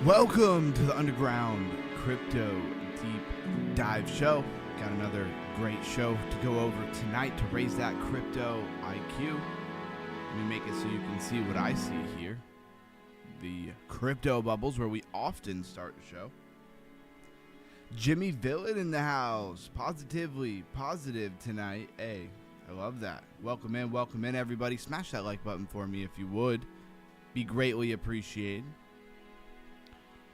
Welcome to the Underground Crypto Deep Dive Show. Got another great show to go over tonight to raise that crypto IQ. Let me make it so you can see what I see here. The crypto bubbles where we often start the show. Jimmy Villain in the house. Positively positive tonight. Hey, I love that. Welcome in everybody. Smash that like button for me if you would. Be greatly appreciated.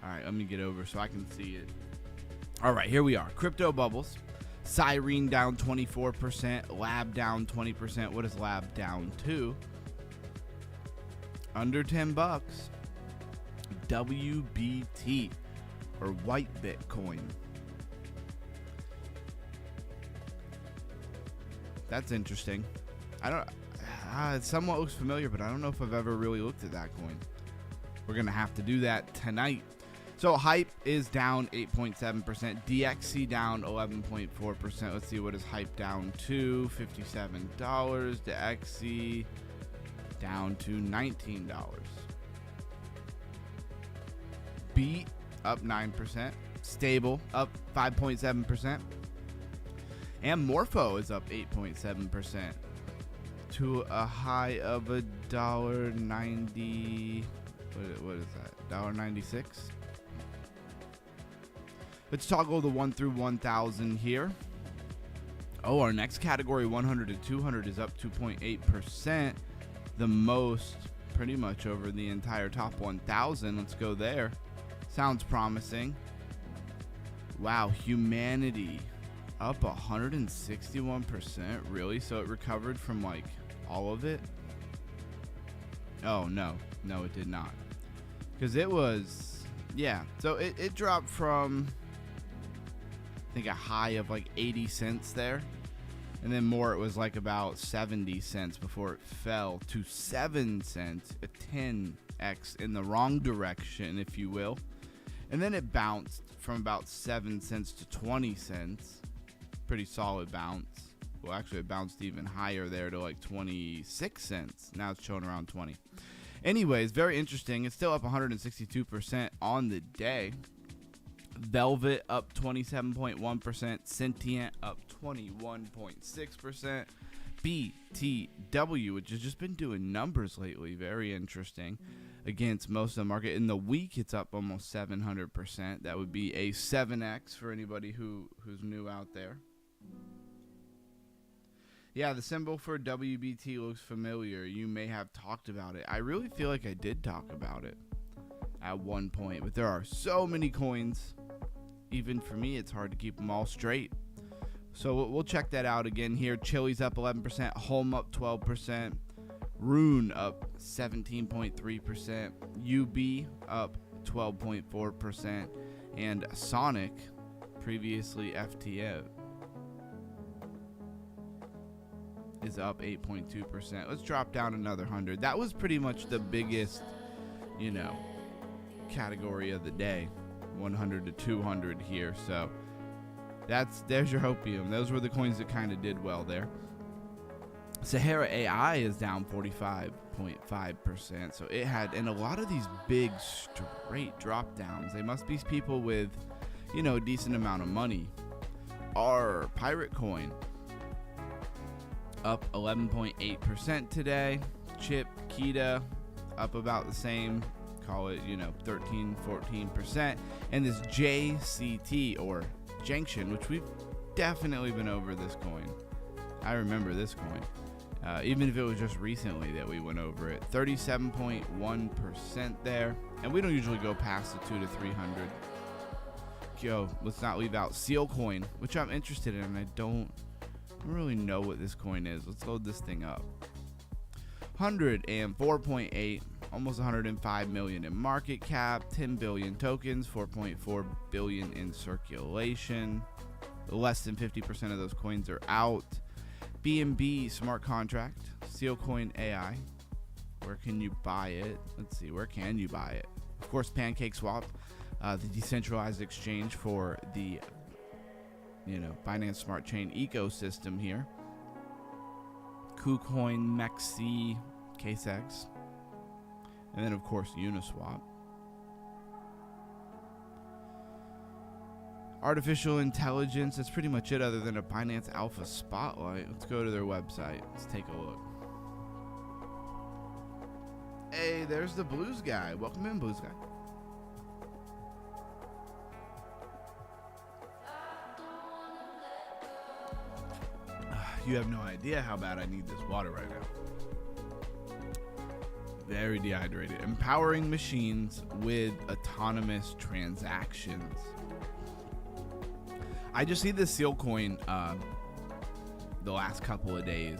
Alright, let me get over so I can see it. Alright, here we are. Crypto bubbles. Siren down 24%. Lab down 20%. What is Lab down to? Under 10 bucks. WBT, or white Bitcoin. That's interesting. It somewhat looks familiar, but I don't know if I've ever really looked at that coin. We're going to have to do that tonight. So Hype is down 8.7%. DXC down 11.4%. Let's see, what is Hype down to? $57. DXC down to $19. Beat up 9%. Stable up 5.7%. And Morpho is up 8.7% to a high of $1.90. What is that? $1.96. Let's toggle the 1 through 1,000 here. Oh, our next category, 100 to 200, is up 2.8%. The most, pretty much, over the entire top 1,000. Let's go there. Sounds promising. Wow, Humanity up 161%. Really? So it recovered from like all of it? Oh, no, it did not. Because it was, yeah. So it dropped from, I think, a high of like 80 cents there. And then more, it was like about 70 cents before it fell to 7 cents, a 10x in the wrong direction, if you will. And then it bounced from about 7 cents to 20 cents. Pretty solid bounce. Well, actually, it bounced even higher there to like 26 cents. Now it's showing around 20. Anyways, very interesting. It's still up 162% on the day. Velvet up 27.1%. Sentient up 21.6%. BTW, which has just been doing numbers lately, very interesting, against most of the market. In the week, it's up almost 700%. That would be a 7x for anybody who's new out there. Yeah, the symbol for WBT looks familiar. You may have talked about it. I really feel like I did talk about it at one point, but there are so many coins. Even for me, it's hard to keep them all straight. So we'll check that out again here. Chili's up 11%. Home up 12%. Rune up 17.3%. UB up 12.4%. And Sonic, previously FTO, is up 8.2%. Let's drop down another 100. That was pretty much the biggest, category of the day. 100 to 200 here. So there's your hopium. Those were the coins that kind of did well there. Sahara AI is down 45.5%. So it had, and a lot of these big straight drop downs. They must be people with, a decent amount of money. Our Pirate Coin up 11.8% today. Chip Kita up about the same. Call it, 13, 14%. And this JCT, or Junction, which we've definitely been over this coin. I remember this coin. Even if it was just recently that we went over it. 37.1% there. And we don't usually go past the 2 to 300. Yo, let's not leave out Seal Coin, which I'm interested in. I don't really know what this coin is. Let's load this thing up. 104.8, almost 105 million in market cap, 10 billion tokens, 4.4 billion in circulation. Less than 50% of those coins are out. BNB smart contract, Sealcoin AI. Where can you buy it? Let's see, where can you buy it? Of course, PancakeSwap, the decentralized exchange for the Binance Smart Chain ecosystem here. KuCoin, KSEX, and then of course Uniswap. Artificial intelligence, that's pretty much it other than a Binance Alpha Spotlight. Let's go to their website. Let's take a look. Hey, there's the Blues guy. Welcome in, Blues guy. You have no idea how bad I need this water right now. Very dehydrated. Empowering machines with autonomous transactions. I just see this Seal Coin the last couple of days.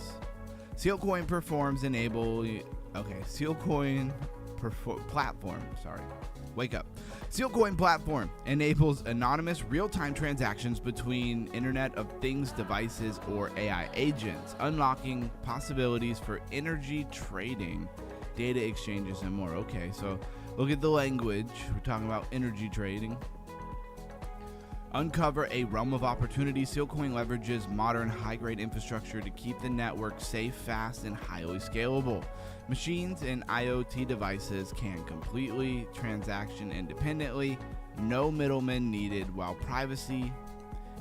Seal Coin performs enable. Okay, Seal Coin platform. Sorry. Wake up. Sealcoin platform enables anonymous real-time transactions between Internet of Things devices or AI agents, unlocking possibilities for energy trading, data exchanges, and more. Okay, so look at the language. We're talking about energy trading. Uncover a realm of opportunity. Sealcoin leverages modern high-grade infrastructure to keep the network safe, fast, and highly scalable. Machines and IoT devices can completely transaction independently, no middlemen needed, while privacy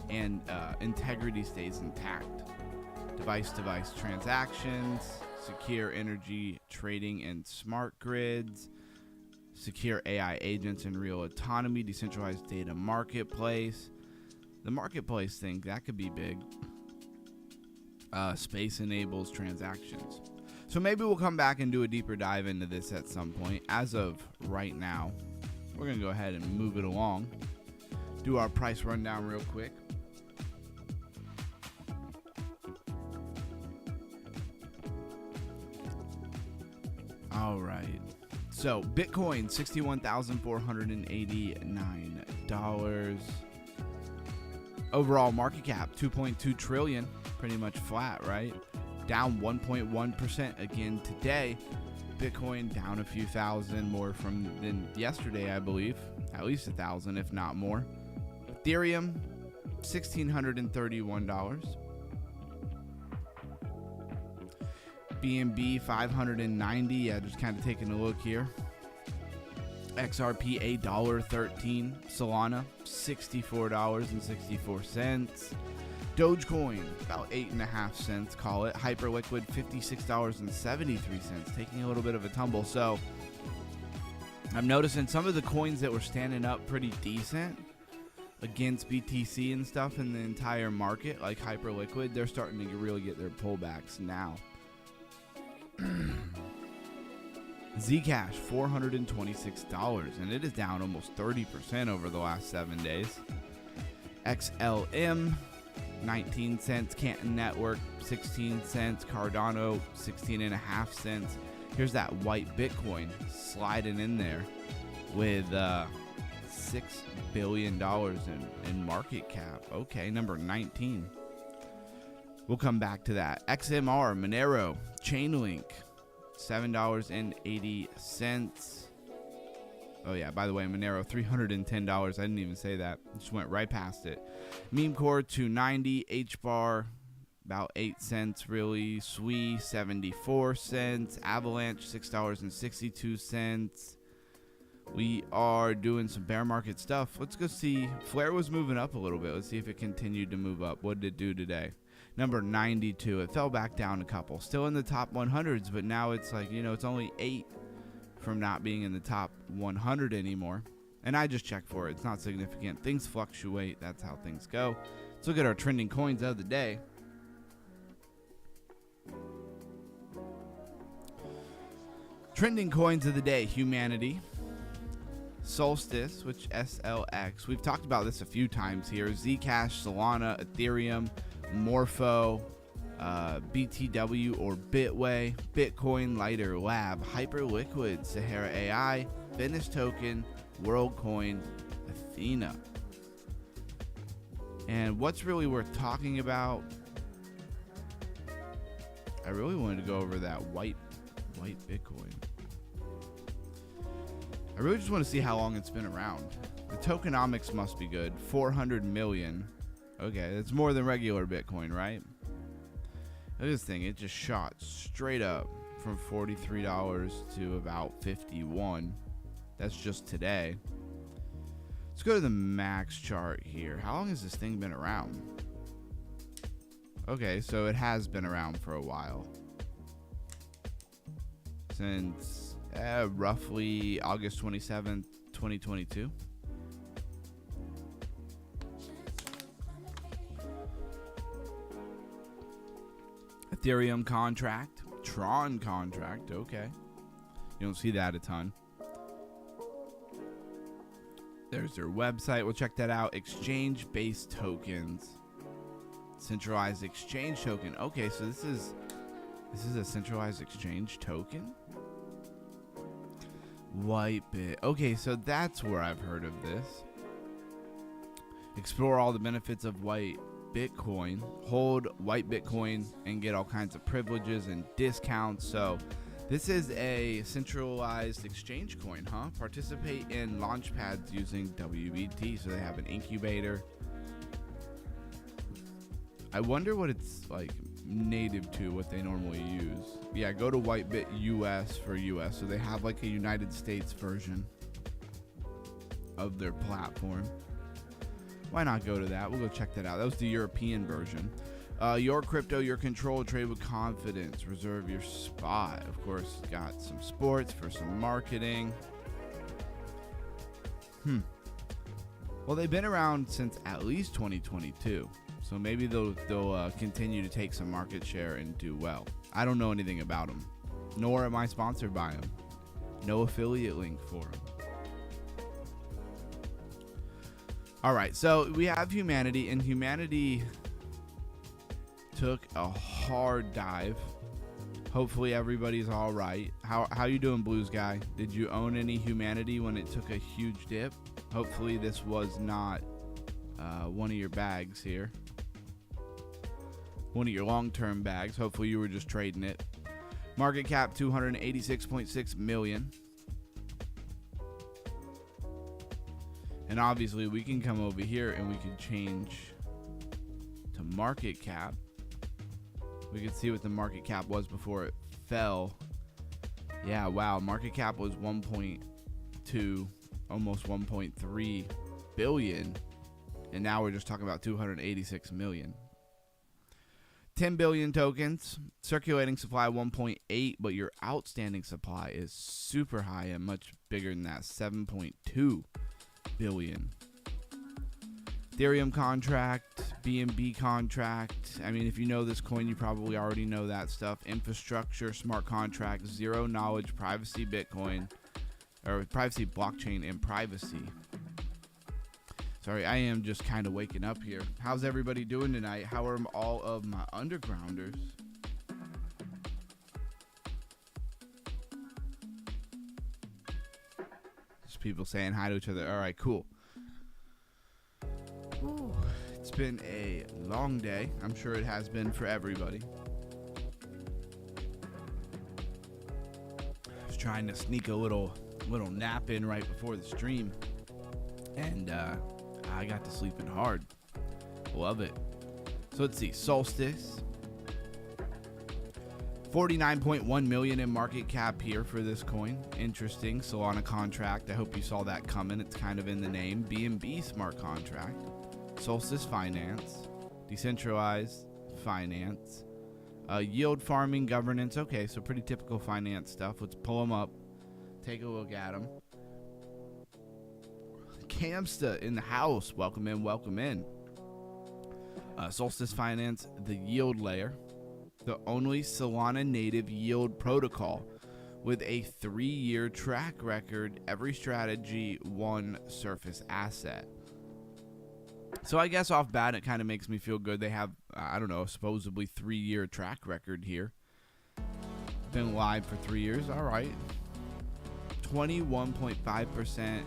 and integrity stays intact. Device-to-device transactions, secure energy trading and smart grids, secure AI agents and real autonomy, decentralized data marketplace. The marketplace thing, that could be big. Space enables transactions. So maybe we'll come back and do a deeper dive into this at some point. As of right now, we're going to go ahead and move it along. Do our price rundown real quick. All right. So Bitcoin, $61,489. Overall market cap, 2.2 trillion. Pretty much flat, right? Down 1.1% again today. Bitcoin down a few thousand more than yesterday, I believe. At least 1,000, if not more. Ethereum, $1,631. BNB, 590. Yeah, just kind of taking a look here. XRP, $1.13. Solana, $64.64. Dogecoin, about 8.5 cents, call it. Hyperliquid, $56.73, taking a little bit of a tumble. So I'm noticing some of the coins that were standing up pretty decent against BTC and stuff in the entire market, like Hyperliquid, they're starting to really get their pullbacks now. Zcash, $426, and it is down almost 30% over the last 7 days. XLM, 19 cents. Canton Network, 16 cents. Cardano, 16.5 cents. Here's that white Bitcoin sliding in there with $6 billion in market cap. Okay, number 19. We'll come back to that. XMR, Monero, Chainlink, $7.80. Oh yeah, by the way, Monero, $310. I didn't even say that. Just went right past it. Memecore, $2.90. HBAR, about 8 cents really. SWE, 74 cents. Avalanche, $6.62. We are doing some bear market stuff. Let's go see. Flare was moving up a little bit. Let's see if it continued to move up. What did it do today? Number 92. It fell back down a couple. Still in the top 100s, but now it's like, it's only 8 from not being in the top 100 anymore. And I just checked for it. It's not significant. Things fluctuate. That's how things go. Let's look at our trending coins of the day. Trending coins of the day. Humanity. Solstice, which SLX. We've talked about this a few times here. Zcash, Solana, Ethereum, Morpho, BTW or Bitway, Bitcoin, Lighter Lab, Hyperliquid, Sahara AI, Venice Token, WorldCoin, Athena. And what's really worth talking about? I really wanted to go over that white Bitcoin. I really just want to see how long it's been around. The tokenomics must be good. 400 million. Okay, that's more than regular Bitcoin, right? Look at this thing. It just shot straight up from $43 to about $51. That's just today. Let's go to the max chart here. How long has this thing been around? Okay, so it has been around for a while. Since roughly August 27th, 2022. Ethereum contract, Tron contract, okay. You don't see that a ton. There's their website. We'll check that out. Exchange-based tokens. Centralized exchange token. Okay, so this is a centralized exchange token? Whitebit. Okay, so that's where I've heard of this. Explore all the benefits of white Bitcoin. Hold white Bitcoin and get all kinds of privileges and discounts. So this is a centralized exchange coin, huh? Participate in launch pads using WBT. So they have an incubator. I wonder what it's like native to, what they normally use. Yeah, go to Whitebit US for US. So they have like a United States version of their platform. Why not go to that? We'll go check that out. That was the European version. Your crypto, your control, trade with confidence. Reserve your spot. Of course, got some sports for some marketing. Well, they've been around since at least 2022. So maybe they'll continue to take some market share and do well. I don't know anything about them, nor am I sponsored by them. No affiliate link for them. All right, so we have Humanity, and Humanity took a hard dive. Hopefully everybody's all right. How you doing, Blues Guy? Did you own any Humanity when it took a huge dip? Hopefully this was not one of your bags here. One of your long-term bags. Hopefully you were just trading it. Market cap 286.6 million. And obviously we can come over here and we can change to market cap. We can see what the market cap was before it fell. Yeah, wow. Market cap was 1.2, almost 1.3 billion. And now we're just talking about 286 million. 10 billion tokens, circulating supply 1.8, but your outstanding supply is super high and much bigger than that, 7.2 billion. Ethereum contract, BNB contract. I mean, if you know this coin, you probably already know that stuff. Infrastructure, smart contract, zero knowledge, privacy Bitcoin, or privacy blockchain and privacy. Sorry, I am just kind of waking up here. How's everybody doing tonight? How are all of my undergrounders? Just people saying hi to each other. All right, cool. Whew. It's been a long day. I'm sure it has been for everybody. I was trying to sneak a little nap in right before the stream, and I got to sleeping hard. Love it. So let's see. Solstice. 49.1 million in market cap here for this coin. Interesting. Solana contract. I hope you saw that coming. It's kind of in the name. BNB smart contract. Solstice finance. Decentralized finance. Yield farming governance. Okay, so pretty typical finance stuff. Let's pull them up. Take a look at them. Camsta in the house. Welcome in, welcome in. Solstice Finance, the yield layer. The only Solana native yield protocol with a 3-year track record. Every strategy, one surface asset. So I guess off bat, it kind of makes me feel good. They have, I don't know, a supposedly 3-year track record here. Been live for 3 years. All right. 21.5%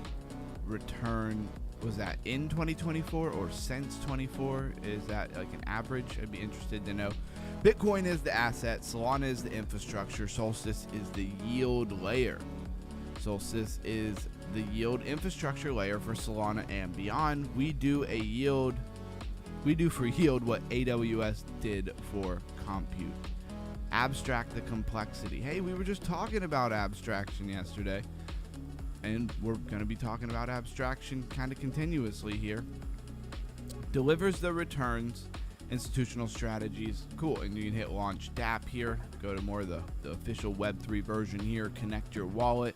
return. Was that in 2024 or since 24? Is that like an average? I'd be interested to know. Bitcoin is the asset. Solana is the infrastructure. Solstice is the yield layer. Solstice is the yield infrastructure layer for Solana and beyond. We do a yield. We do for yield what AWS did for compute. Abstract the complexity. Hey, we were just talking about abstraction yesterday. and we're going to be talking about abstraction kind of continuously here, delivers the returns, institutional strategies. Cool. And you can hit launch DApp here, go to more of the official Web3 version here, connect your wallet,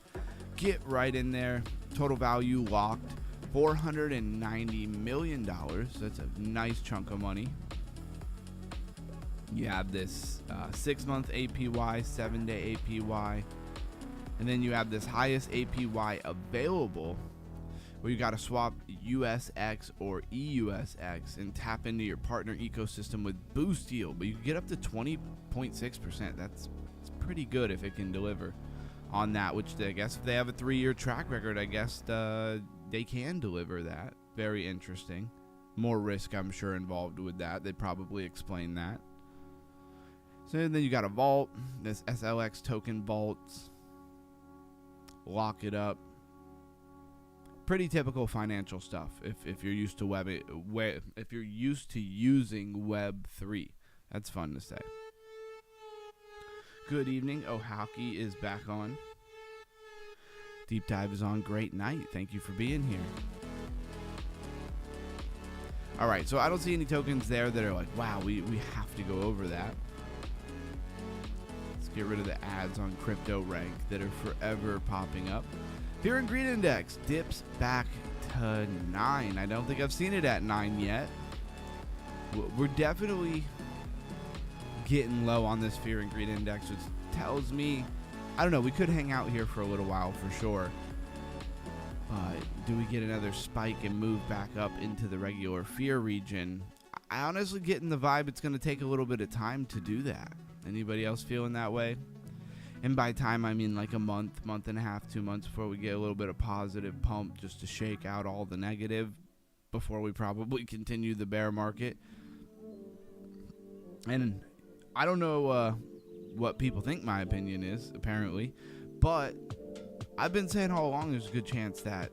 get right in there. Total value locked $490 million. That's a nice chunk of money. You have this 6-month APY, 7-day APY, and then you have this highest APY available, where you got to swap USX or EUSX and tap into your partner ecosystem with Boost Yield. But you can get up to 20.6%. That's pretty good if it can deliver on that, which I guess if they have a 3-year track record, I guess they can deliver that. Very interesting. More risk, I'm sure, involved with that. They'd probably explain that. So then you got a vault, this SLX token vaults. Lock it up. Pretty typical financial stuff if you're used to if you're used to using Web3. That's fun to say. Good evening. Oh, Hockey is back on. Deep Dive is on. Great night. Thank you for being here. All right, so I don't see any tokens there that are like, wow, we have to go over that. Let's get rid of the ads on Crypto Rank that are forever popping up. Fear and Greed Index dips back to 9. I don't think I've seen it at 9 yet. We're definitely getting low on this Fear and Greed Index, which tells me, I don't know, we could hang out here for a little while for sure. But do we get another spike and move back up into the regular fear region? I honestly get in the vibe it's going to take a little bit of time to do that. Anybody else feeling that way? And by time, I mean like a month and a half, 2 months before we get a little bit of positive pump just to shake out all the negative before we probably continue the bear market. And I don't know what people think my opinion is, apparently, but I've been saying all along there's a good chance that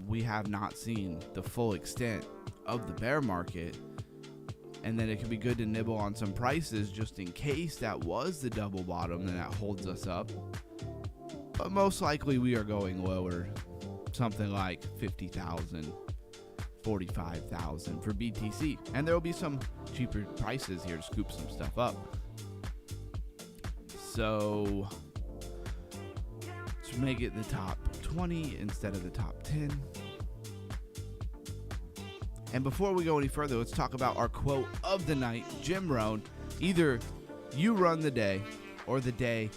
we have not seen the full extent of the bear market, and then it could be good to nibble on some prices just in case that was the double bottom and that holds us up. But most likely we are going lower, something like 50,000, 45,000 for BTC, and there will be some cheaper prices here to scoop some stuff up. So let's make it the top 20 instead of the top 10. And before we go any further, let's talk about our quote of the night. Jim Rohn: either you run the day or the day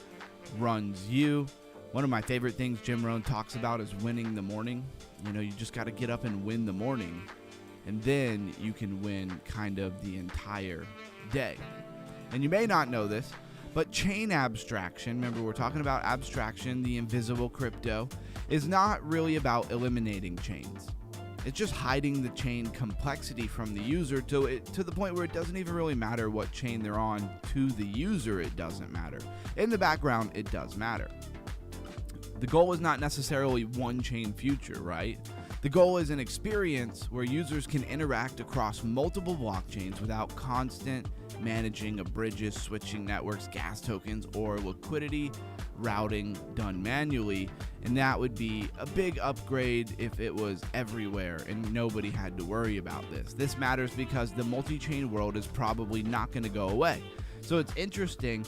runs you. One of my favorite things Jim Rohn talks about is winning the morning. You know, you just got to get up and win the morning, and then you can win kind of the entire day. And you may not know this, but chain abstraction, remember we're talking about abstraction, the invisible crypto, is not really about eliminating chains. It's just hiding the chain complexity from the user to the point where it doesn't even really matter what chain they're on. To the user, it doesn't matter. In the background, it does matter. The goal is not necessarily one chain future, right? The goal is an experience where users can interact across multiple blockchains without constant managing of bridges, switching networks, gas tokens, or liquidity routing done manually. And that would be a big upgrade if it was everywhere and nobody had to worry about this. This matters because the multi-chain world is probably not going to go away. So it's interesting.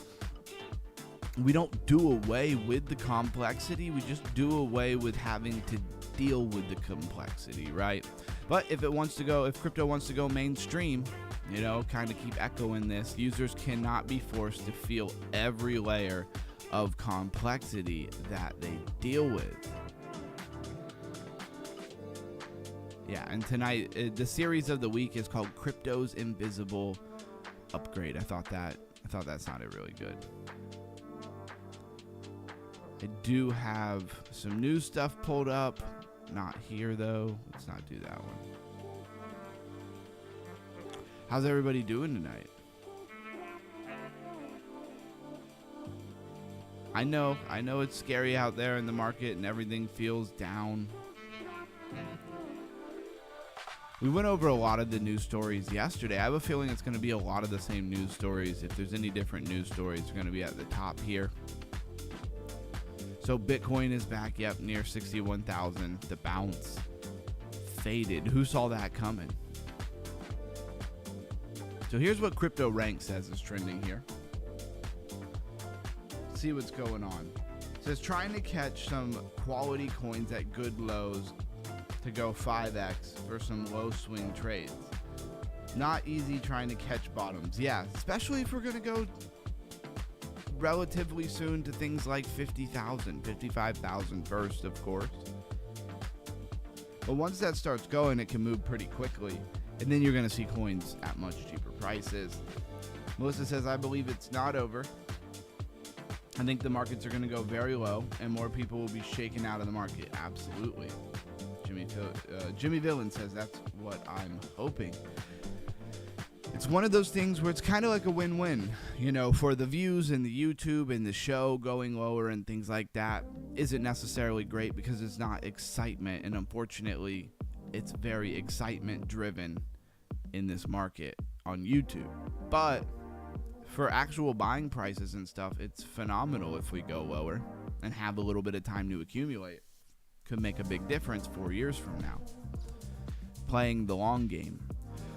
We don't do away with the complexity. We just do away with having to deal with the complexity, right? But if crypto wants to go mainstream, you know, kind of keep echoing this, users cannot be forced to feel every layer of complexity that they deal with. Yeah, and tonight the series of the week is called Crypto's Invisible Upgrade. I thought that sounded really good. I do have some new stuff pulled up. Not here though. Let's not do that one. How's everybody doing tonight? I know it's scary out there in the market and everything feels down. We went over a lot of the news stories yesterday. I have a feeling it's going to be a lot of the same news stories. If there's any different news stories, they're going to be at the top here. So Bitcoin is back, yep, near 61,000. The bounce faded. Who saw that coming? So here's what Crypto Rank says is trending here. See what's going on. It says trying to catch some quality coins at good lows to go 5x for some low swing trades. Not easy trying to catch bottoms. Yeah, especially if we're going to go relatively soon to things like 50,000, 55,000 first, of course. But once that starts going, it can move pretty quickly. And then you're going to see coins at much cheaper prices. Melissa says, I believe it's not over. I think the markets are going to go very low and more people will be shaken out of the market. Absolutely. Jimmy Villain says that's what I'm hoping. It's one of those things where it's kind of like a win-win, you know, for the views and the YouTube and the show going lower and things like that isn't necessarily great because it's not excitement. And unfortunately, it's very excitement driven in this market on YouTube. But for actual buying prices and stuff, it's phenomenal if we go lower and have a little bit of time to accumulate. Could make a big difference 4 years from now. Playing the long game.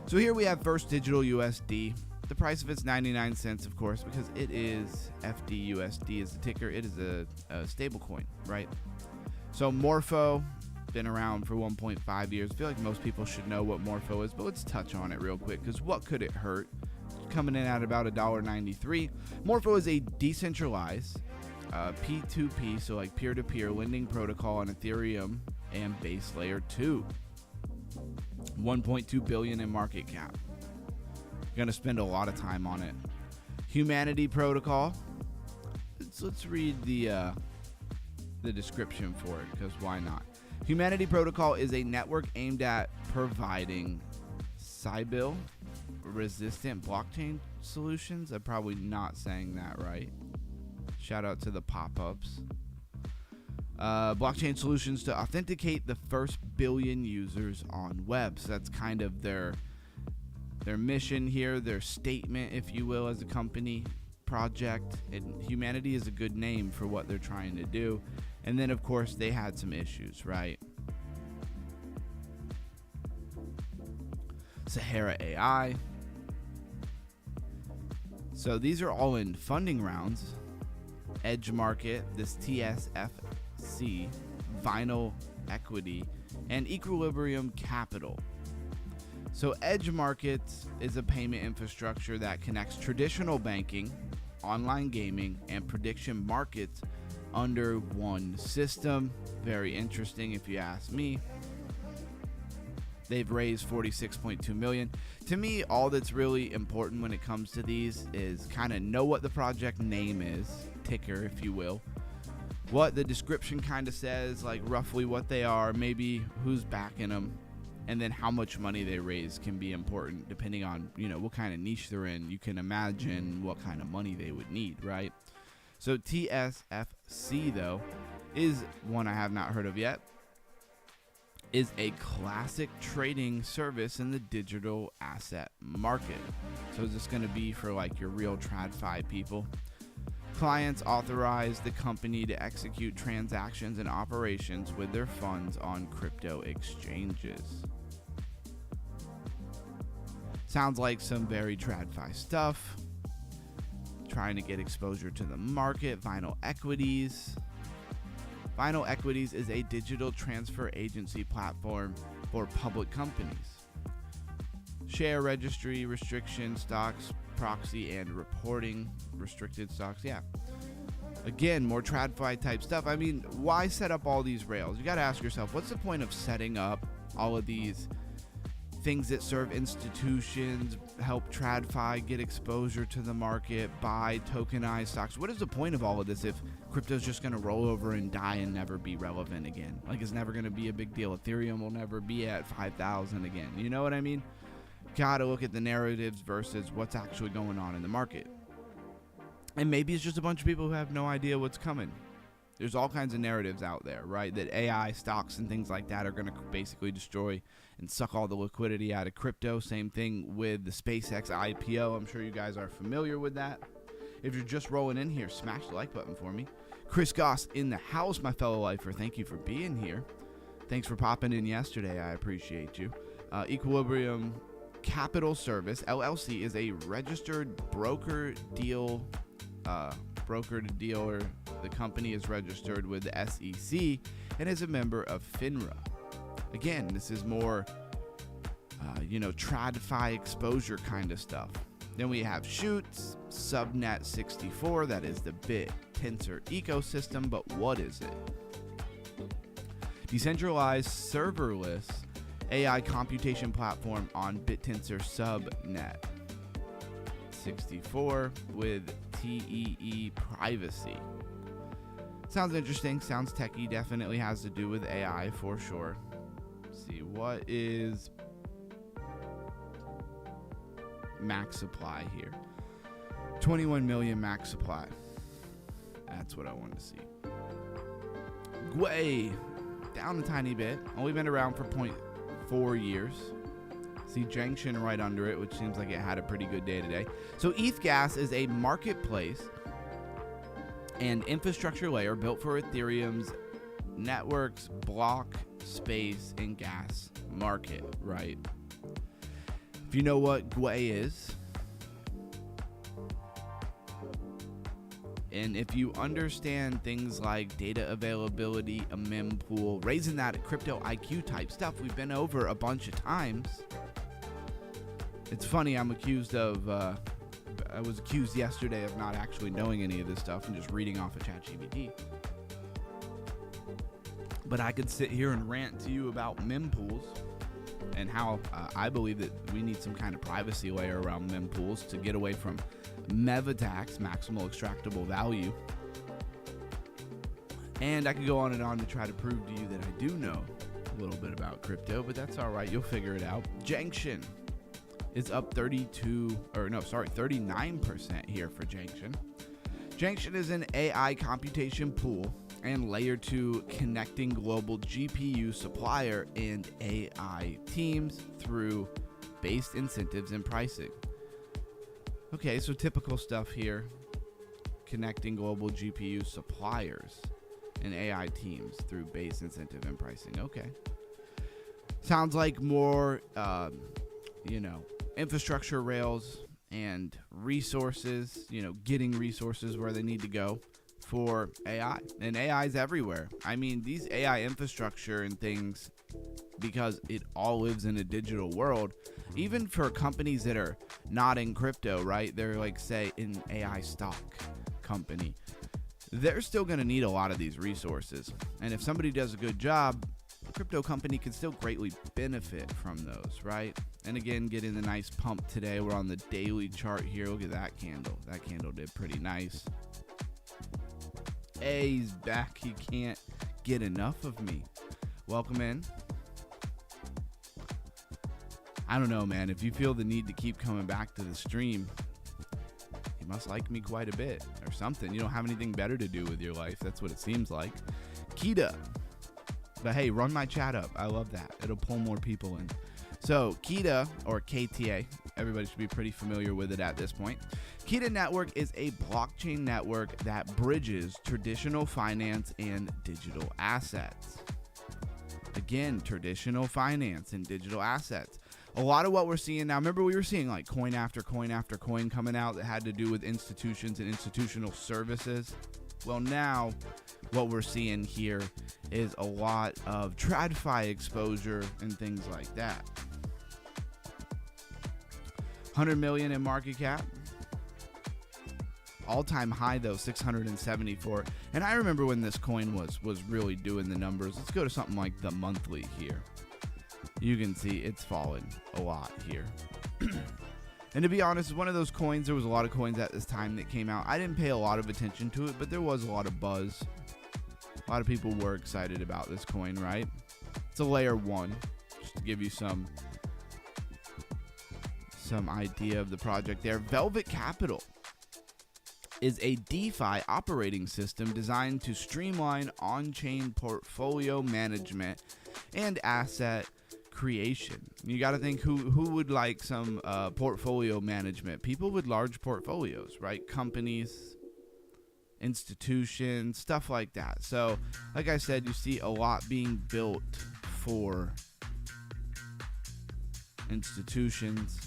So here we have First Digital USD. The price of it's 99 cents, of course, because it is FDUSD is the ticker. It is a stable coin, right? So Morpho, been around for 1.5 years. I feel like most people should know what Morpho is, but let's touch on it real quick because what could it hurt? Coming in at about $1.93. Morpho is a decentralized P2P, so like peer-to-peer lending protocol on Ethereum and base layer 2. 1.2 billion in market cap. Gonna spend a lot of time on it. Humanity Protocol. Let's read the description for it, because why not? Humanity Protocol is a network aimed at providing Sybil resistant blockchain solutions. I'm probably not saying that right. Shout out to the pop-ups. Blockchain solutions to authenticate the first billion users on web. So that's kind of their mission here, their statement, if you will, as a company project. And Humanity is a good name for what they're trying to do. And then, of course, they had some issues, right? Sahara AI. So these are all in funding rounds. Edge Market, this TSFC, Vinyl Equity, and Equilibrium Capital. So Edge Market is a payment infrastructure that connects traditional banking, online gaming, and prediction markets under one system. Very interesting if you ask me. They've raised $46.2 million. To me, all that's really important when it comes to these is kind of know what the project name is, ticker if you will, what the description kind of says, like roughly what they are, maybe who's backing them, and then how much money they raise can be important depending on, you know, what kind of niche they're in. You can imagine what kind of money they would need, right? So TSFC, though, is one I have not heard of yet. Is a classic trading service in the digital asset market. So is this going to be for like your real TradFi people? Clients authorize the company to execute transactions and operations with their funds on crypto exchanges. Sounds like some very TradFi stuff. Trying to get exposure to the market. Vinyl Equities. Vinyl Equities is a digital transfer agency platform for public companies. Share registry, restriction, stocks, proxy, and reporting. Restricted stocks, yeah. Again, more TradFi type stuff. I mean, why set up all these rails? You got to ask yourself, what's the point of setting up all of these things that serve institutions, help TradFi get exposure to the market, buy tokenized stocks? What is the point of all of this if crypto's just going to roll over and die and never be relevant again? Like, it's never going to be a big deal. Ethereum will never be at 5,000 again. You know what I mean? Gotta look at the narratives versus what's actually going on in the market. And maybe it's just a bunch of people who have no idea what's coming. There's all kinds of narratives out there, right? That AI stocks and things like that are going to basically destroy and suck all the liquidity out of crypto. Same thing with the SpaceX IPO. I'm sure you guys are familiar with that. If you're just rolling in here, smash the like button for me. Chris Goss in the house, my fellow lifer. Thank you for being here. Thanks for popping in yesterday. I appreciate you. Equilibrium Capital Service, LLC, is a registered broker-dealer. The company is registered with the SEC and is a member of FINRA. Again, this is more, TradFi exposure kind of stuff. Then we have Shoots, Subnet 64, that is the BitTensor ecosystem, but what is it? Decentralized serverless AI computation platform on BitTensor Subnet 64 with TEE privacy. Sounds interesting, sounds techy, definitely has to do with AI for sure. Let's see, what is max supply here? 21 million max supply. That's what I want to see. Gwei, down a tiny bit. Only been around for 0.4 years. See Junction right under it, which seems like it had a pretty good day today. So ETH Gas is a marketplace and infrastructure layer built for Ethereum's networks, block, space, and gas market, right? If you know what Gwei is, and if you understand things like data availability, a mempool, raising that crypto IQ type stuff we've been over a bunch of times. It's funny, I was accused yesterday of not actually knowing any of this stuff and just reading off of ChatGPT. But I could sit here and rant to you about mempools and how I believe that we need some kind of privacy layer around mempools to get away from MEV attacks, maximal extractable value. And I could go on and on to try to prove to you that I do know a little bit about crypto, but that's all right. You'll figure it out. Junction is up 39% here for Junction. Junction is an AI computation pool and layer 2 connecting global GPU supplier and AI teams through base incentives and pricing. Okay, so typical stuff here. Connecting global GPU suppliers and AI teams through base incentive and pricing. Okay. Sounds like more, infrastructure rails and resources, getting resources where they need to go for AI. And AI is everywhere. I mean, these AI infrastructure and things, because it all lives in a digital world, even for companies that are not in crypto, right? They're like, say, an AI stock company. They're still going to need a lot of these resources. And if somebody does a good job, a crypto company can still greatly benefit from those, right? And again, getting the nice pump today. We're on the daily chart here. Look at that candle. That candle did pretty nice. Hey, he's back. He can't get enough of me. Welcome in. I don't know, man. If you feel the need to keep coming back to the stream, you must like me quite a bit or something. You don't have anything better to do with your life. That's what it seems like. Kita. But hey, run my chat up. I love that. It'll pull more people in. So Kita, or KTA, everybody should be pretty familiar with it at this point. Kita Network is a blockchain network that bridges traditional finance and digital assets. Again, traditional finance and digital assets. A lot of what we're seeing now, remember we were seeing like coin after coin after coin coming out that had to do with institutions and institutional services. Well, now what we're seeing here is a lot of TradFi exposure and things like that. 100 million in market cap. All-time high though, 674. And I remember when this coin was really doing the numbers. Let's go to something like the monthly here. You can see it's fallen a lot here. And to be honest, it's one of those coins. There was a lot of coins at this time that came out. I didn't pay a lot of attention to it, but there was a lot of buzz. A lot of people were excited about this coin, right? It's a layer 1, just to give you some idea of the project there. Velvet Capital is a DeFi operating system designed to streamline on-chain portfolio management and asset creation. You got to think who would like some portfolio management? People with large portfolios, right? Companies, institutions, stuff like that. So, like I said, you see a lot being built for institutions.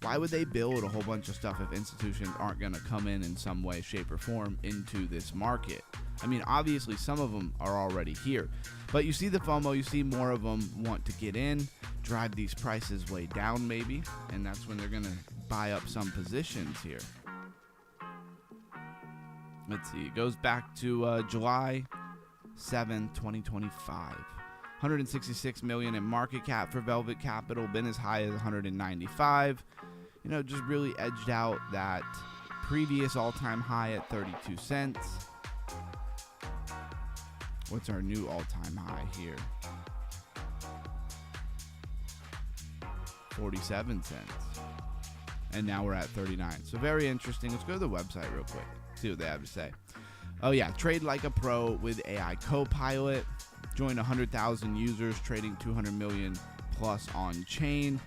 Why would they build a whole bunch of stuff if institutions aren't going to come in some way, shape, or form into this market? I mean, obviously, some of them are already here. But you see the FOMO, you see more of them want to get in, drive these prices way down maybe, and that's when they're going to buy up some positions here. Let's see. It goes back to July 7th, 2025. 166 million in market cap for Velvet Capital, been as high as 195. You know, just really edged out that previous all-time high at 32 cents. What's our new all-time high here? 47 cents. And now we're at 39. So very interesting. Let's go to the website real quick. See what they have to say. Oh yeah, trade like a pro with AI Copilot. Join 100,000 users trading 200 million plus on chain.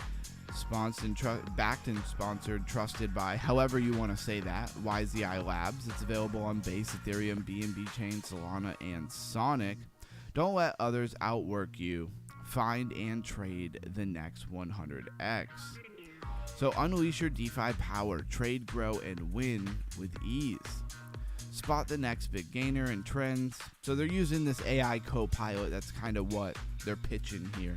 Backed and sponsored, trusted by, however you want to say that, YZI Labs. It's available on Base, Ethereum, BNB Chain, Solana, and Sonic. Don't let others outwork you. Find and trade the next 100x. So unleash your DeFi power, trade, grow, and win with ease. Spot the next big gainer and trends. So they're using this AI Copilot. That's kind of what they're pitching here.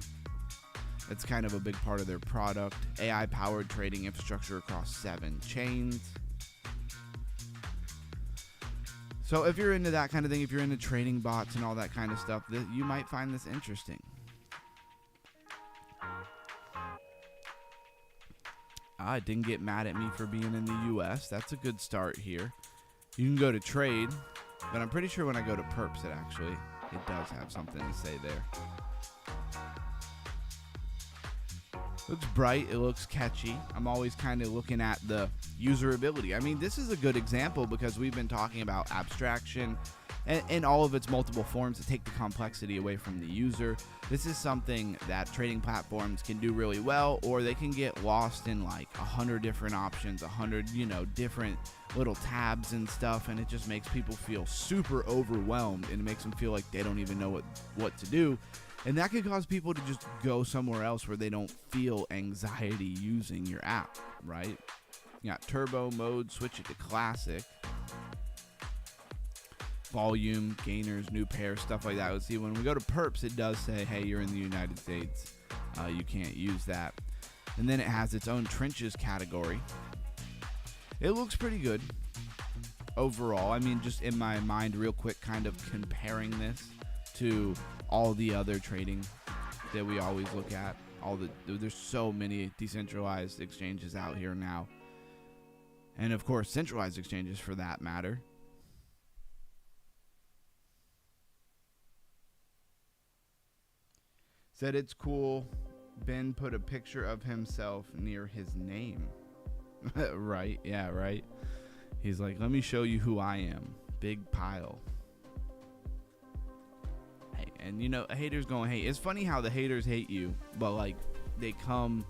That's kind of a big part of their product. AI-powered trading infrastructure across 7 chains. So if you're into that kind of thing, if you're into trading bots and all that kind of stuff, you might find this interesting. It didn't get mad at me for being in the US. That's a good start here. You can go to trade, but I'm pretty sure when I go to perps, it does have something to say there. Looks bright, it looks catchy. I'm always kind of looking at the userability. I mean, this is a good example because we've been talking about abstraction and all of its multiple forms to take the complexity away from the user. This is something that trading platforms can do really well, or they can get lost in like 100 different options, 100, different little tabs and stuff, and it just makes people feel super overwhelmed, and it makes them feel like they don't even know what to do. And that could cause people to just go somewhere else where they don't feel anxiety using your app, right? You got turbo mode, switch it to classic. Volume, gainers, new pair, stuff like that. Let's see, when we go to perps, it does say, hey, you're in the United States. You can't use that. And then it has its own trenches category. It looks pretty good overall. I mean, just in my mind, real quick, kind of comparing this to all the other trading that we always look at. There's so many decentralized exchanges out here now, and of course centralized exchanges for that matter. Said it's cool. Ben put a picture of himself near his name. Right, yeah, right. He's like, let me show you who I am. Big pile. And haters gonna hate. It's funny how the haters hate you, but like they come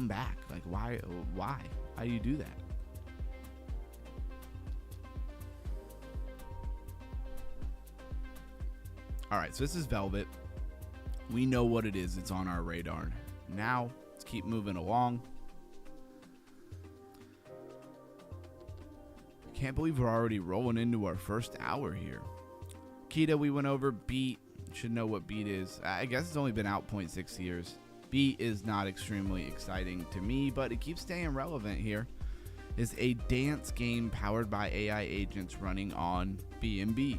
back. Like why? How do you do that? All right, so this is Velvet. We know what it is. It's on our radar. Now let's keep moving along. Can't believe we're already rolling into our first hour here. Kita, we went over. Beat. Should know what Beat is. I guess it's only been out 0.6 years. Beat is not extremely exciting to me, but it keeps staying relevant here. It's a dance game powered by AI agents running on BNB.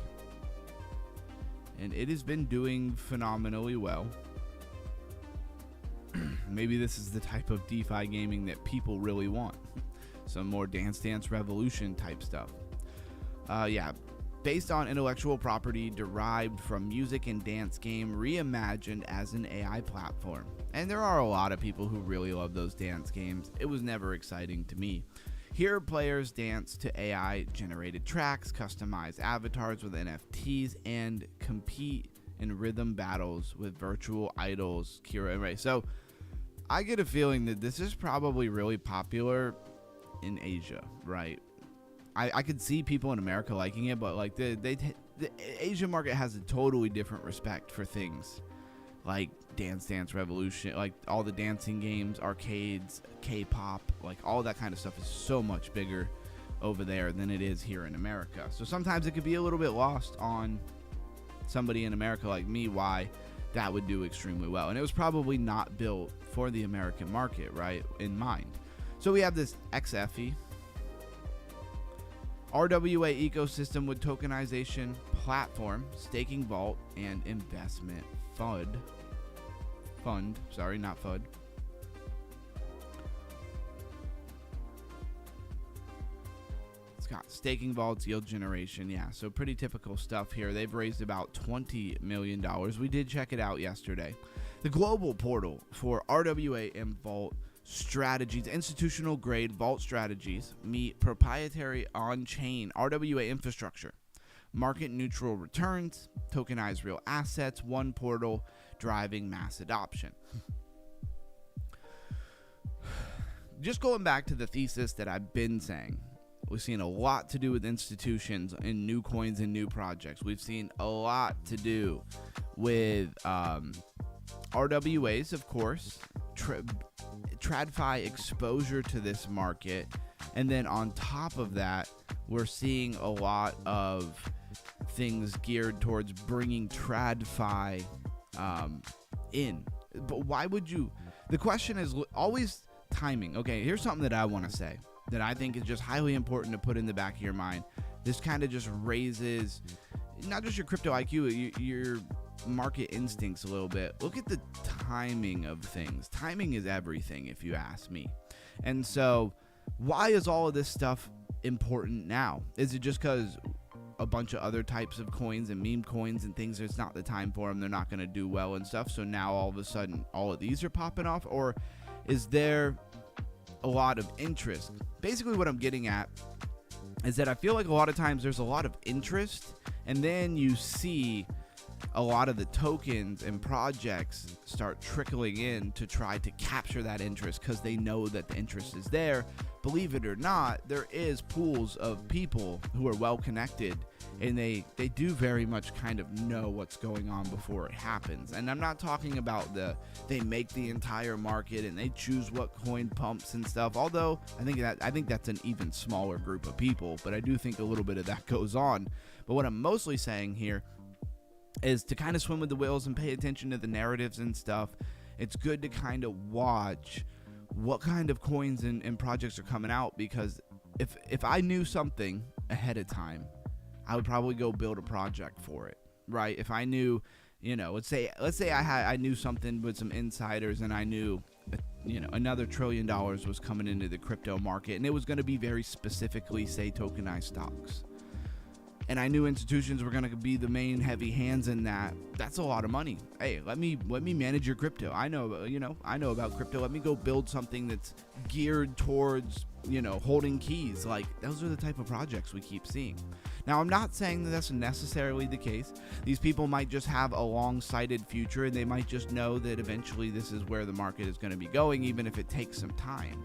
And it has been doing phenomenally well. Maybe this is the type of DeFi gaming that people really want. Some more Dance Dance Revolution type stuff. Yeah. Based on intellectual property derived from music and dance game reimagined as an AI platform. And there are a lot of people who really love those dance games. It was never exciting to me. Here, players dance to AI-generated tracks, customize avatars with NFTs, and compete in rhythm battles with virtual idols, Kira and Ray. So, I get a feeling that this is probably really popular in Asia, right? I could see people in America liking it, but like the Asian market has a totally different respect for things like Dance Dance Revolution, like all the dancing games, arcades, K-pop, like all that kind of stuff is so much bigger over there than it is here in America. So sometimes it could be a little bit lost on somebody in America like me why that would do extremely well. And it was probably not built for the American market, right, in mind. So we have this XFE, RWA ecosystem with tokenization platform, staking vault, and investment fund. Sorry, not FUD. It's got staking vaults, yield generation. Yeah, so pretty typical stuff here. They've raised about $20 million. We did check it out yesterday. The global portal for RWA and vault strategies, institutional grade vault strategies meet proprietary on-chain RWA infrastructure, market neutral returns, tokenized real assets, one portal driving mass adoption. Just going back to the thesis that I've been saying, we've seen a lot to do with institutions and new coins and new projects. We've seen a lot to do with RWAs, of course, TradFi exposure to this market, and then on top of that, we're seeing a lot of things geared towards bringing TradFi in. But why would you? The question is always timing. Okay, here's something that I want to say that I think is just highly important to put in the back of your mind. This kind of just raises not just your crypto IQ, your market instincts a little bit. Look at the timing of things. Timing is everything, if you ask me. And so why is all of this stuff important now? Is it just because a bunch of other types of coins and meme coins and things, it's not the time for them, they're not going to do well and stuff, so now all of a sudden all of these are popping off? Or is there a lot of interest? Basically what I'm getting at is that I feel like a lot of times there's a lot of interest, and then you see a lot of the tokens and projects start trickling in to try to capture that interest because they know that the interest is there. Believe it or not, there is pools of people who are well connected, and they do very much kind of know what's going on before it happens. And I'm not talking about they make the entire market and they choose what coin pumps and stuff, although I think that's an even smaller group of people, but I do think a little bit of that goes on. But what I'm mostly saying here is to kind of swim with the whales and pay attention to the narratives and stuff. It's good to kind of watch what kind of coins and projects are coming out, because if I knew something ahead of time, I would probably go build a project for it, right? If I knew, let's say I knew something with some insiders, and I knew, another $1 trillion was coming into the crypto market, and it was going to be very specifically, say, tokenized stocks, and I knew institutions were going to be the main heavy hands in that. That's a lot of money. Hey, let me manage your crypto. I know about crypto. Let me go build something that's geared towards, holding keys. Like, those are the type of projects we keep seeing. Now, I'm not saying that that's necessarily the case. These people might just have a long-sighted future, and they might just know that eventually this is where the market is going to be going, even if it takes some time,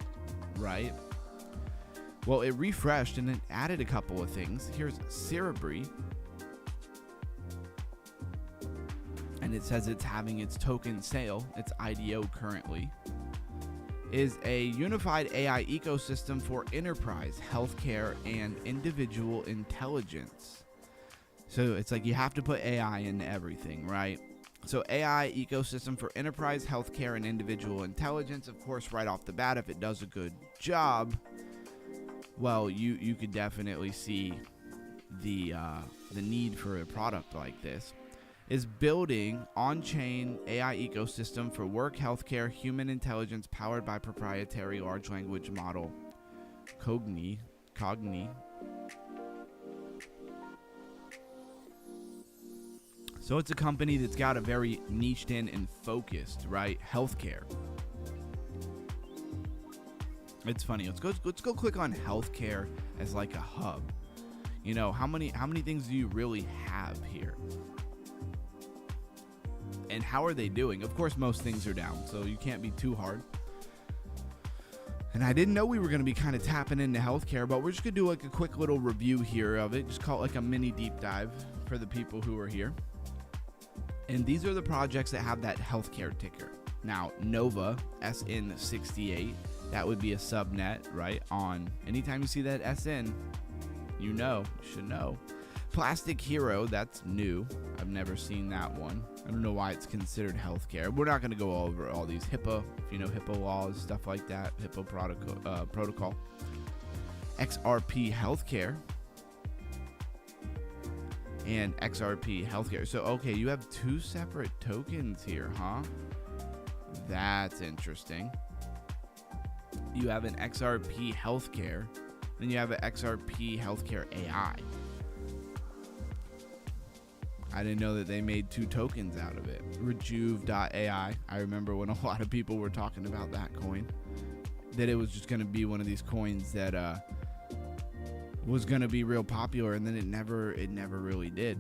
right? Well, it refreshed and it added a couple of things. Here's Cerebri, and it says it's having its token sale, its IDO currently, is a unified AI ecosystem for enterprise, healthcare, and individual intelligence. So it's like you have to put AI into everything, right? So AI ecosystem for enterprise, healthcare, and individual intelligence. Of course, right off the bat, if it does a good job, well, you could definitely see the need for a product like this. Is building on-chain AI ecosystem for work, healthcare, human intelligence powered by proprietary large language model Cogni. So it's a company that's got a very niched in and focused, right? Healthcare. It's funny. Let's go click on healthcare as like a hub. How many things do you really have here? And how are they doing? Of course, most things are down, so you can't be too hard. And I didn't know we were going to be kind of tapping into healthcare, but we're just going to do like a quick little review here of it. Just call it like a mini deep dive for the people who are here. And these are the projects that have that healthcare ticker. Now, Nova, SN68, that would be a subnet, right? On anytime you see that SN, you should know. Plastic Hero, that's new. I've never seen that one. I don't know why it's considered healthcare. We're not going to go over all these HIPAA, if you know HIPAA laws, stuff like that, HIPAA protocol. XRP Healthcare and XRP Healthcare. So, okay, you have two separate tokens here, huh? That's interesting. You have an XRP Healthcare, then you have an XRP Healthcare AI. I didn't know that they made two tokens out of it. Rejuve.ai. I remember when a lot of people were talking about that coin, that it was just going to be one of these coins that was going to be real popular, and then it never really did.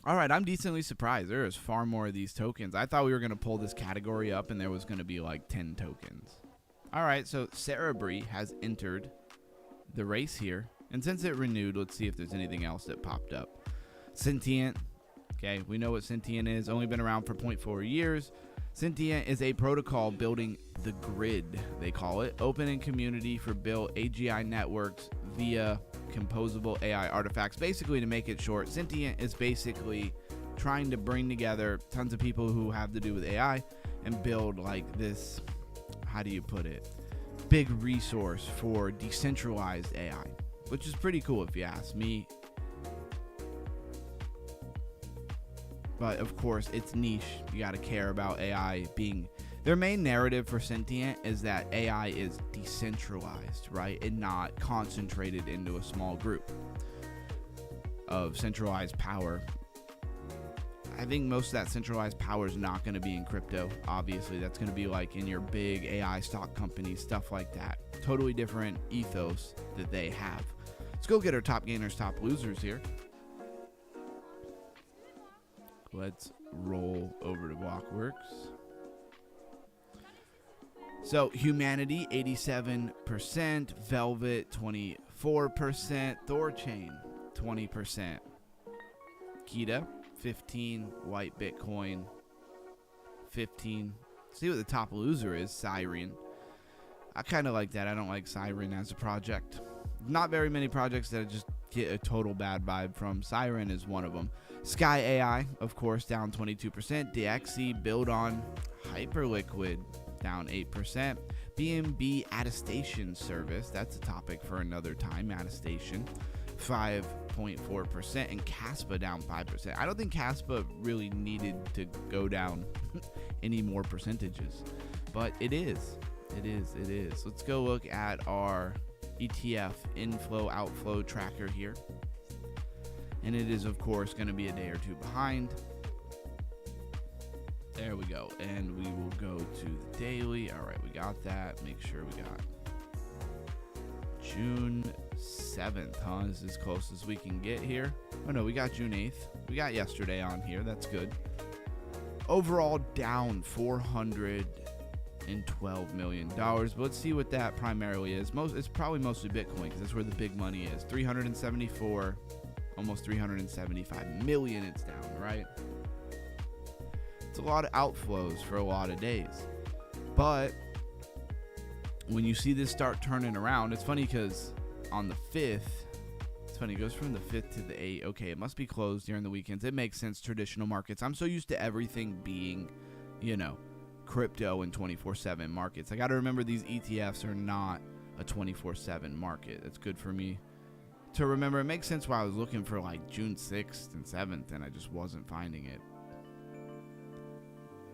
All right, I'm decently surprised. There is far more of these tokens. I thought we were going to pull this category up, and there was going to be like 10 tokens. All right, so Cerebri has entered the race here, and since it renewed, let's see if there's anything else that popped up. Sentient, okay, we know what Sentient is, only been around for 0.4 years. Sentient is a protocol building the grid, they call it, open and community for built AGI networks via composable AI artifacts. Basically, to make it short, Sentient is basically trying to bring together tons of people who have to do with AI and build like this, how do you put it, big resource for decentralized AI, which is pretty cool if you ask me. But of course, it's niche. You got to care about AI being... Their main narrative for Sentient is that AI is decentralized, right? And not concentrated into a small group of centralized power. I think most of that centralized power is not going to be in crypto. Obviously, that's going to be like in your big AI stock companies, stuff like that. Totally different ethos that they have. Let's go get our top gainers, top losers here. Let's roll over to Blockworks. So Humanity 87%, Velvet 24%, Thorchain 20%, Kita 15, White Bitcoin 15. See what the top loser is, Siren. I kind of like that. I don't like Siren as a project. Not very many projects that just get a total bad vibe from. Siren is one of them. Sky AI, of course, down 22%. DXC, Build On, Hyperliquid, down 8%. BNB Attestation Service, that's a topic for another time, attestation, 5.4%. And Caspa down 5%. I don't think Caspa really needed to go down any more percentages, but it is. It is. Let's go look at our ETF inflow outflow tracker here. And it is, of course, going to be a day or two behind. There we go. And we will go to the daily. All right, we got that. Make sure we got June 7th, huh? This is as close as we can get here. Oh, no, we got June 8th. We got yesterday on here. That's good. Overall, down $412 million. But let's see what that primarily is. It's probably mostly Bitcoin because that's where the big money is. 374, almost 375 million it's down, right? It's a lot of outflows for a lot of days. But when you see this start turning around, it's funny because on the 5th, it's funny, it goes from the 5th to the 8th. Okay, it must be closed during the weekends. It makes sense, traditional markets. I'm so used to everything being, crypto and 24/7 markets. I got to remember these ETFs are not a 24/7 market. It's good for me to remember. It makes sense why I was looking for like June 6th and 7th and I just wasn't finding it.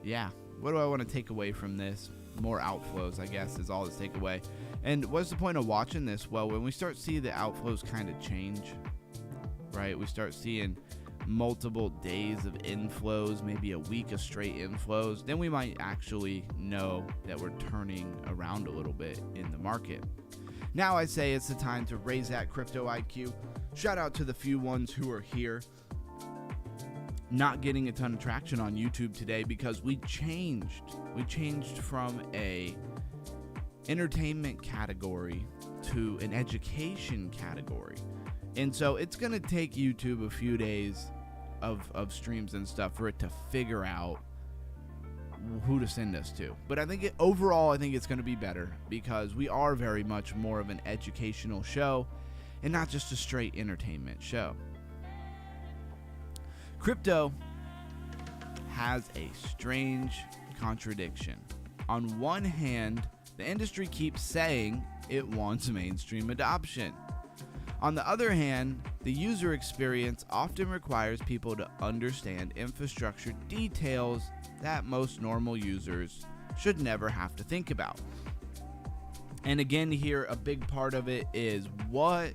Yeah, what do I want to take away from this? More outflows, I guess, is all that's takeaway. And what's the point of watching this? Well, when we start seeing the outflows kind of change, right? We start seeing multiple days of inflows, maybe a week of straight inflows, then we might actually know that we're turning around a little bit in the market. Now I say it's the time to raise that crypto IQ. Shout out to the few ones who are here. Not getting a ton of traction on YouTube today because we changed from a entertainment category to an education category. And so it's going to take YouTube a few days of streams and stuff for it to figure out who to send us to. But I think overall, I think it's going to be better because we are very much more of an educational show and not just a straight entertainment show. Crypto has a strange contradiction. On one hand, the industry keeps saying it wants mainstream adoption. On the other hand, the user experience often requires people to understand infrastructure details that most normal users should never have to think about. And again, here, a big part of it is what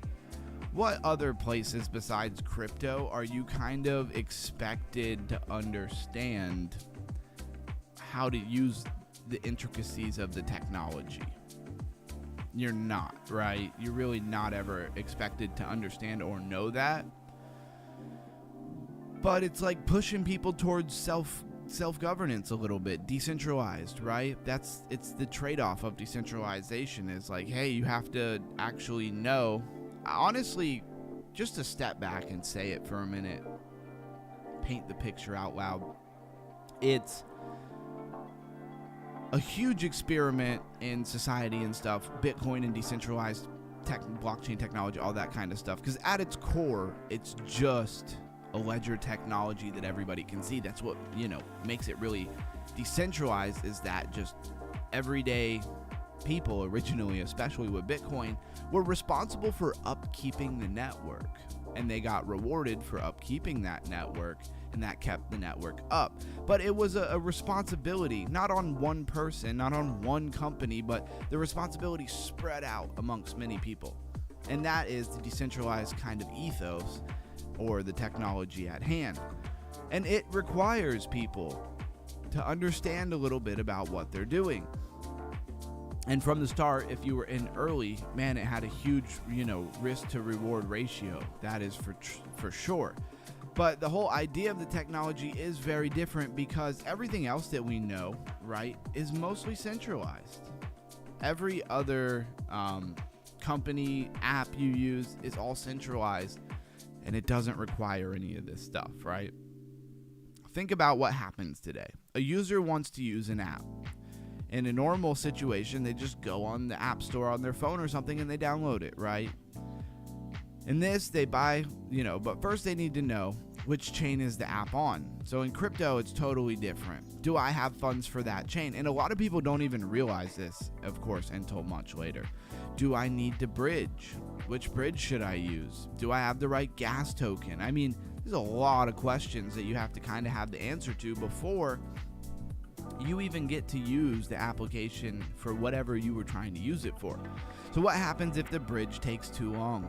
other places besides crypto are you kind of expected to understand how to use the intricacies of the technology? You're not, right? You're really not ever expected to understand or know that. But it's like pushing people towards self-governance a little bit, decentralized, right? It's the trade-off of decentralization is like, hey, you have to actually know. Honestly, just to step back and say it for a minute, paint the picture out loud. It's a huge experiment in society and stuff, Bitcoin and decentralized blockchain technology, all that kind of stuff. Because at its core, it's just a ledger technology that everybody can see. That's what, makes it really decentralized, is that just everyday people, originally, especially with Bitcoin, were responsible for upkeeping the network. And they got rewarded for upkeeping that network, and that kept the network up. But it was a responsibility, not on one person, not on one company, but the responsibility spread out amongst many people. And that is the decentralized kind of ethos, or the technology at hand. And it requires people to understand a little bit about what they're doing. And from the start, if you were in early, man, it had a huge, risk to reward ratio. That is for sure. But the whole idea of the technology is very different because everything else that we know, right, is mostly centralized. Every other company, app you use is all centralized, and it doesn't require any of this stuff, right? Think about what happens today. A user wants to use an app. In a normal situation, they just go on the app store on their phone or something and they download it, right? In this, they buy, but first they need to know which chain is the app on. So in crypto, it's totally different. Do I have funds for that chain? And a lot of people don't even realize this, of course, until much later. Do I need to bridge? Which bridge should I use? Do I have the right gas token? I mean, there's a lot of questions that you have to kind of have the answer to before you even get to use the application for whatever you were trying to use it for. So what happens if the bridge takes too long?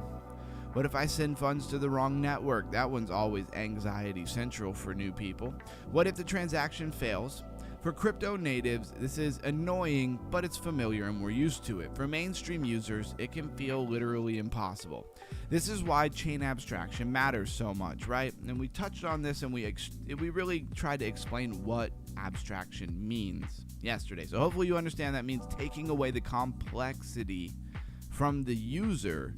What if I send funds to the wrong network? That one's always anxiety central for new people. What if the transaction fails? For crypto natives, this is annoying, but it's familiar and we're used to it. For mainstream users, it can feel literally impossible. This is why chain abstraction matters so much, right? And we touched on this and we really tried to explain what abstraction means yesterday. So hopefully you understand that means taking away the complexity from the user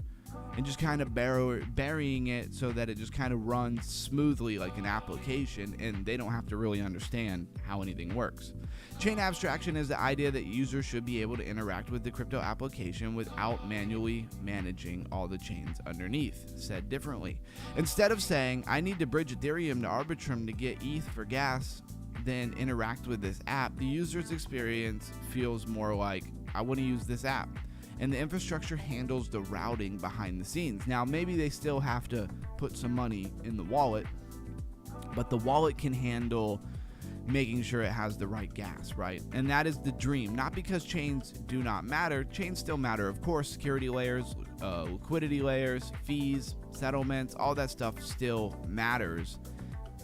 and just kind of burying it so that it just kind of runs smoothly like an application and they don't have to really understand how anything works. Chain abstraction is the idea that users should be able to interact with the crypto application without manually managing all the chains underneath. Said differently, instead of saying I need to bridge Ethereum to Arbitrum to get ETH for gas, then interact with this app, the user's experience feels more like I want to use this app. And the infrastructure handles the routing behind the scenes. Now, maybe they still have to put some money in the wallet, but the wallet can handle making sure it has the right gas, right? And that is the dream. Not because chains do not matter. Chains still matter, of course. Security layers, liquidity layers, fees, settlements, all that stuff still matters.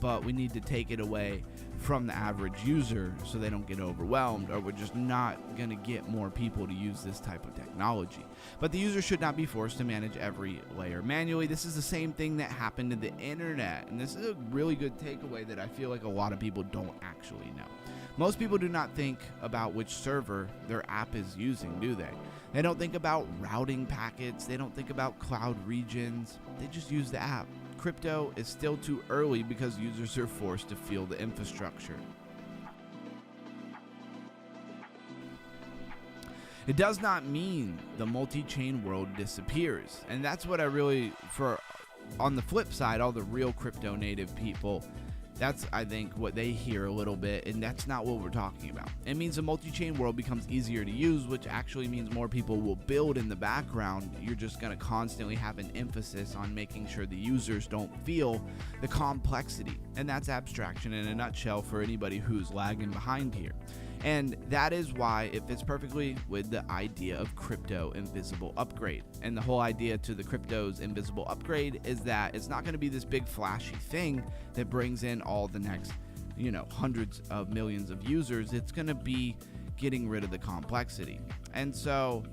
But we need to take it away from the average user so they don't get overwhelmed, or we're just not going to get more people to use this type of technology. But the user should not be forced to manage every layer manually. This is the same thing that happened to the internet, and this is a really good takeaway that I feel like a lot of people don't actually know. Most people do not think about which server their app is using, do they? They don't think about routing packets. They don't think about cloud regions. They just use the app. Crypto is still too early because users are forced to feel the infrastructure. It does not mean the multi-chain world disappears. And that's what on the flip side, all the real crypto native people, that's, I think, what they hear a little bit, and that's not what we're talking about. It means the multi-chain world becomes easier to use, which actually means more people will build in the background. You're just going to constantly have an emphasis on making sure the users don't feel the complexity. And that's abstraction in a nutshell for anybody who's lagging behind here. And that is why it fits perfectly with the idea of crypto invisible upgrade. And the whole idea to the crypto's invisible upgrade is that it's not going to be this big flashy thing that brings in all the next, hundreds of millions of users. It's going to be getting rid of the complexity. And so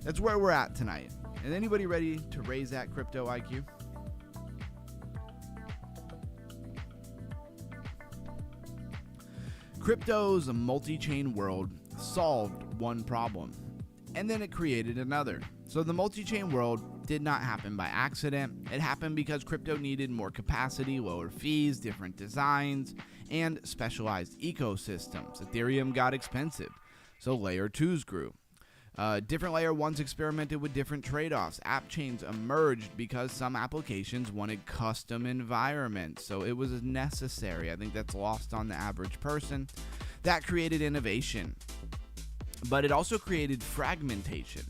that's where we're at tonight. Is anybody ready to raise that crypto IQ? Crypto's multi-chain world solved one problem, and then it created another. So the multi-chain world did not happen by accident. It happened because crypto needed more capacity, lower fees, different designs, and specialized ecosystems. Ethereum got expensive, so layer 2s grew. Different layer 1s experimented with different trade-offs. App chains emerged because some applications wanted custom environments, so it was necessary. I think that's lost on the average person. That created innovation, but it also created fragmentation.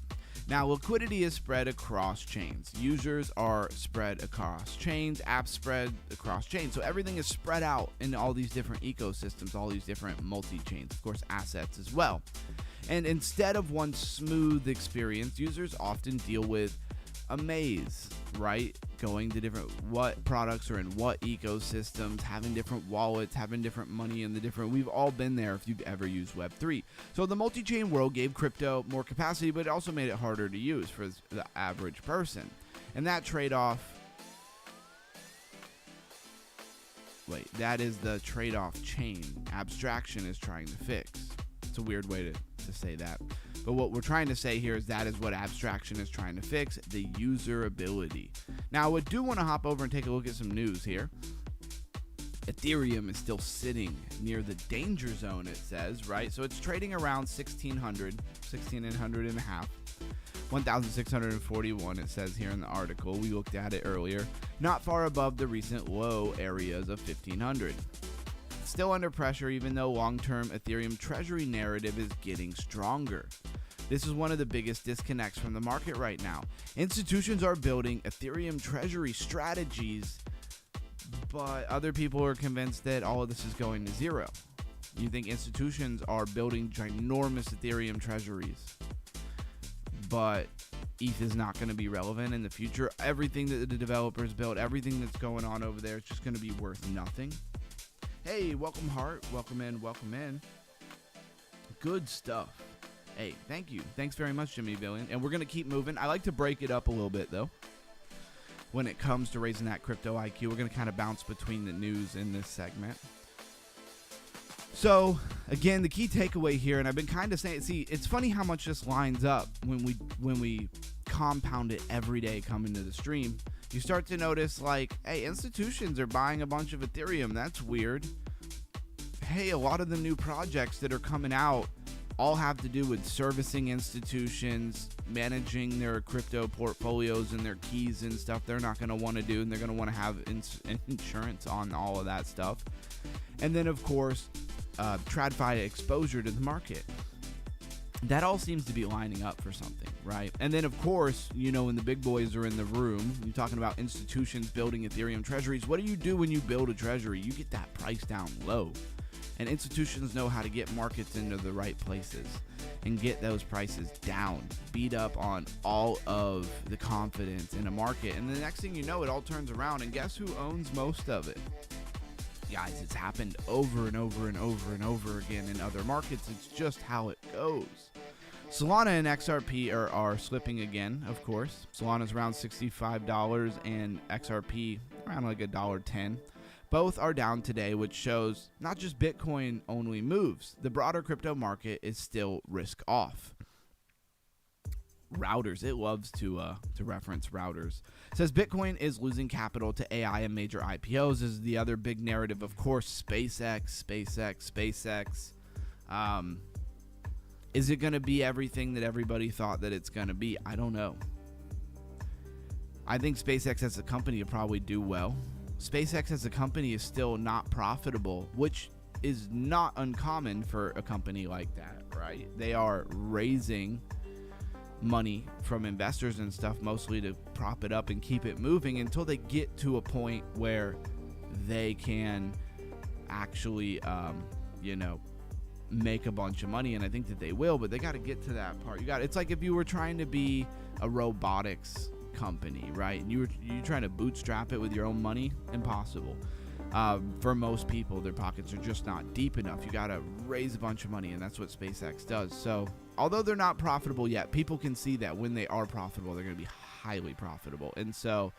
Now, liquidity is spread across chains. Users are spread across chains. Apps spread across chains. So everything is spread out in all these different ecosystems, all these different multi-chains, of course, assets as well. And instead of one smooth experience, users often deal with a maze, right? Going to what products are in what ecosystems, having different wallets, having different money in the different. We've all been there if you've ever used Web3. So the multi-chain world gave crypto more capacity, but it also made it harder to use for the average person. And that trade-off, that is the trade-off chain Abstraction is trying to fix. It's a weird way to say that. But what we're trying to say here is that is what Abstraction is trying to fix, the usability. Now, I do want to hop over and take a look at some news here. Ethereum is still sitting near the danger zone, it says, right? So it's trading around 1600 and a half. 1,641, it says here in the article. We looked at it earlier. Not far above the recent low areas of 1,500. Still under pressure, even though long-term Ethereum treasury narrative is getting stronger. This is one of the biggest disconnects from the market right now. Institutions are building Ethereum treasury strategies, but other people are convinced that all of this is going to zero. You think institutions are building ginormous Ethereum treasuries, but ETH is not going to be relevant in the future. Everything that the developers built, everything that's going on over there is just going to be worth nothing. Hey, welcome Hart, welcome in. Good stuff. Hey, thank you. Thanks very much, Jimmy Billion. And we're going to keep moving. I like to break it up a little bit, though. When it comes to raising that crypto IQ, we're going to kind of bounce between the news in this segment. So, again, the key takeaway here, and I've been kind of saying, see, it's funny how much this lines up when we compound it every day coming to the stream. You start to notice, hey, institutions are buying a bunch of Ethereum. That's weird. Hey, a lot of the new projects that are coming out all have to do with servicing institutions, managing their crypto portfolios and their keys and stuff they're not going to want to do, and they're going to want to have insurance on all of that stuff. And then, of course, TradFi exposure to the market. That all seems to be lining up for something, right? And then, of course, when the big boys are in the room, you're talking about institutions building Ethereum treasuries. What do you do when you build a treasury? You get that price down low. And institutions know how to get markets into the right places and get those prices down, beat up on all of the confidence in a market. And the next thing you know, it all turns around. And guess who owns most of it? Guys, it's happened over and over and over and over again in other markets. It's just how it goes. Solana and XRP are slipping again, of course. Solana's around $65 and XRP around $1.10. Both are down today, which shows not just Bitcoin only moves. The broader crypto market is still risk off. Routers, it loves to reference routers. It says Bitcoin is losing capital to AI and major IPOs. This is the other big narrative, of course. SpaceX. Is it going to be everything that everybody thought that it's going to be? I don't know. I think SpaceX as a company will probably do well. SpaceX as a company is still not profitable, which is not uncommon for a company like that, right? They are raising money from investors and stuff, mostly to prop it up and keep it moving until they get to a point where they can actually, make a bunch of money. And I think that they will, but they got to get to that part. It's like if you were trying to be a robotics company, right? And you're trying to bootstrap it with your own money. Impossible. For most people, their pockets are just not deep enough. You got to raise a bunch of money, and that's what SpaceX does. So although they're not profitable yet, people can see that when they are profitable, they're going to be highly profitable. And so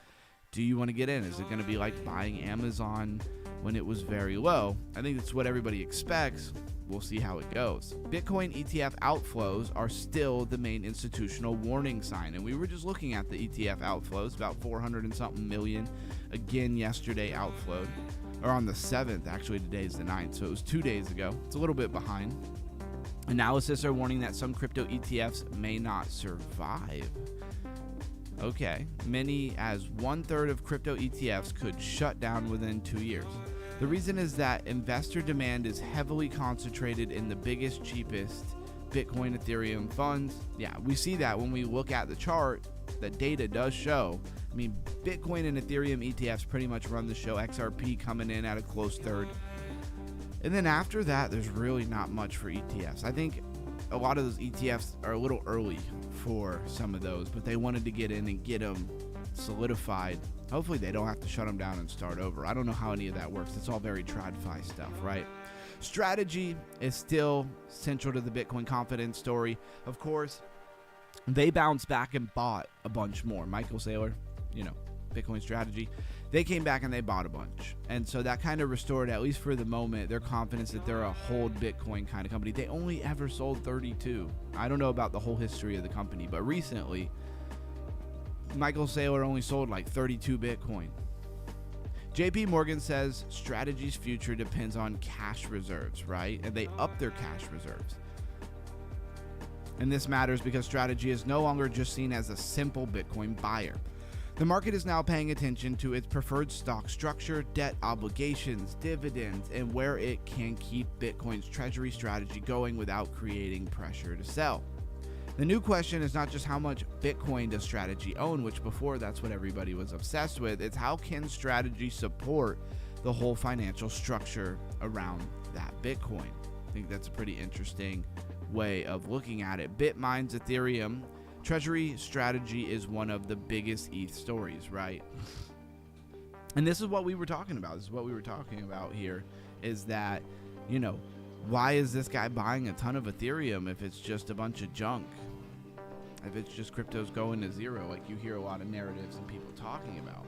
do you want to get in? Is it going to be like buying Amazon when it was very low? I think that's what everybody expects. We'll see how it goes. Bitcoin ETF outflows are still the main institutional warning sign. And we were just looking at the ETF outflows, about 400 and something million. Again, yesterday outflowed, or on the 7th, actually today's the 9th. So it was 2 days ago. It's a little bit behind. Analysts are warning that some crypto ETFs may not survive. Okay, many as 1/3 of crypto ETFs could shut down within 2 years. The reason is that investor demand is heavily concentrated in the biggest, cheapest Bitcoin, Ethereum funds. Yeah, we see that when we look at the chart. The data does show. I mean, Bitcoin and Ethereum ETFs pretty much run the show. XRP coming in at a close third. And then after that, there's really not much for ETFs. I think a lot of those ETFs are a little early for some of those, but they wanted to get in and get them solidified. Hopefully they don't have to shut them down and start over. I don't know how any of that works. It's all very TradFi stuff, right? Strategy is still central to the Bitcoin confidence story. Of course, they bounced back and bought a bunch more. Michael Saylor, Bitcoin strategy. They came back and they bought a bunch. And so that kind of restored, at least for the moment, their confidence that they're a hold Bitcoin kind of company. They only ever sold 32. I don't know about the whole history of the company, but recently, Michael Saylor only sold like 32 Bitcoin. JP Morgan says Strategy's future depends on cash reserves, right? And they up their cash reserves. And this matters because Strategy is no longer just seen as a simple Bitcoin buyer. The market is now paying attention to its preferred stock structure, debt obligations, dividends, and where it can keep Bitcoin's treasury strategy going without creating pressure to sell. The new question is not just how much Bitcoin does Strategy own, which before that's what everybody was obsessed with. It's how can Strategy support the whole financial structure around that Bitcoin. I think that's a pretty interesting way of looking at it. Bitmine's Ethereum treasury strategy is one of the biggest ETH stories, right? And this is what we were talking about. This is what we were talking about here is that, why is this guy buying a ton of Ethereum if it's just a bunch of junk? If it's just crypto's going to zero, like you hear a lot of narratives and people talking about.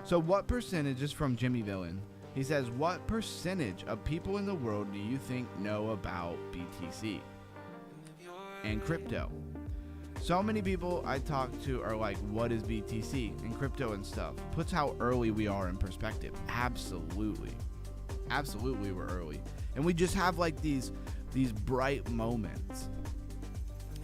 So what percentage is from Jimmy Villain? He says, what percentage of people in the world do you think know about BTC and crypto? So many people I talk to are like, what is BTC and crypto and stuff? Puts how early we are in perspective. Absolutely we're early. And we just have like these bright moments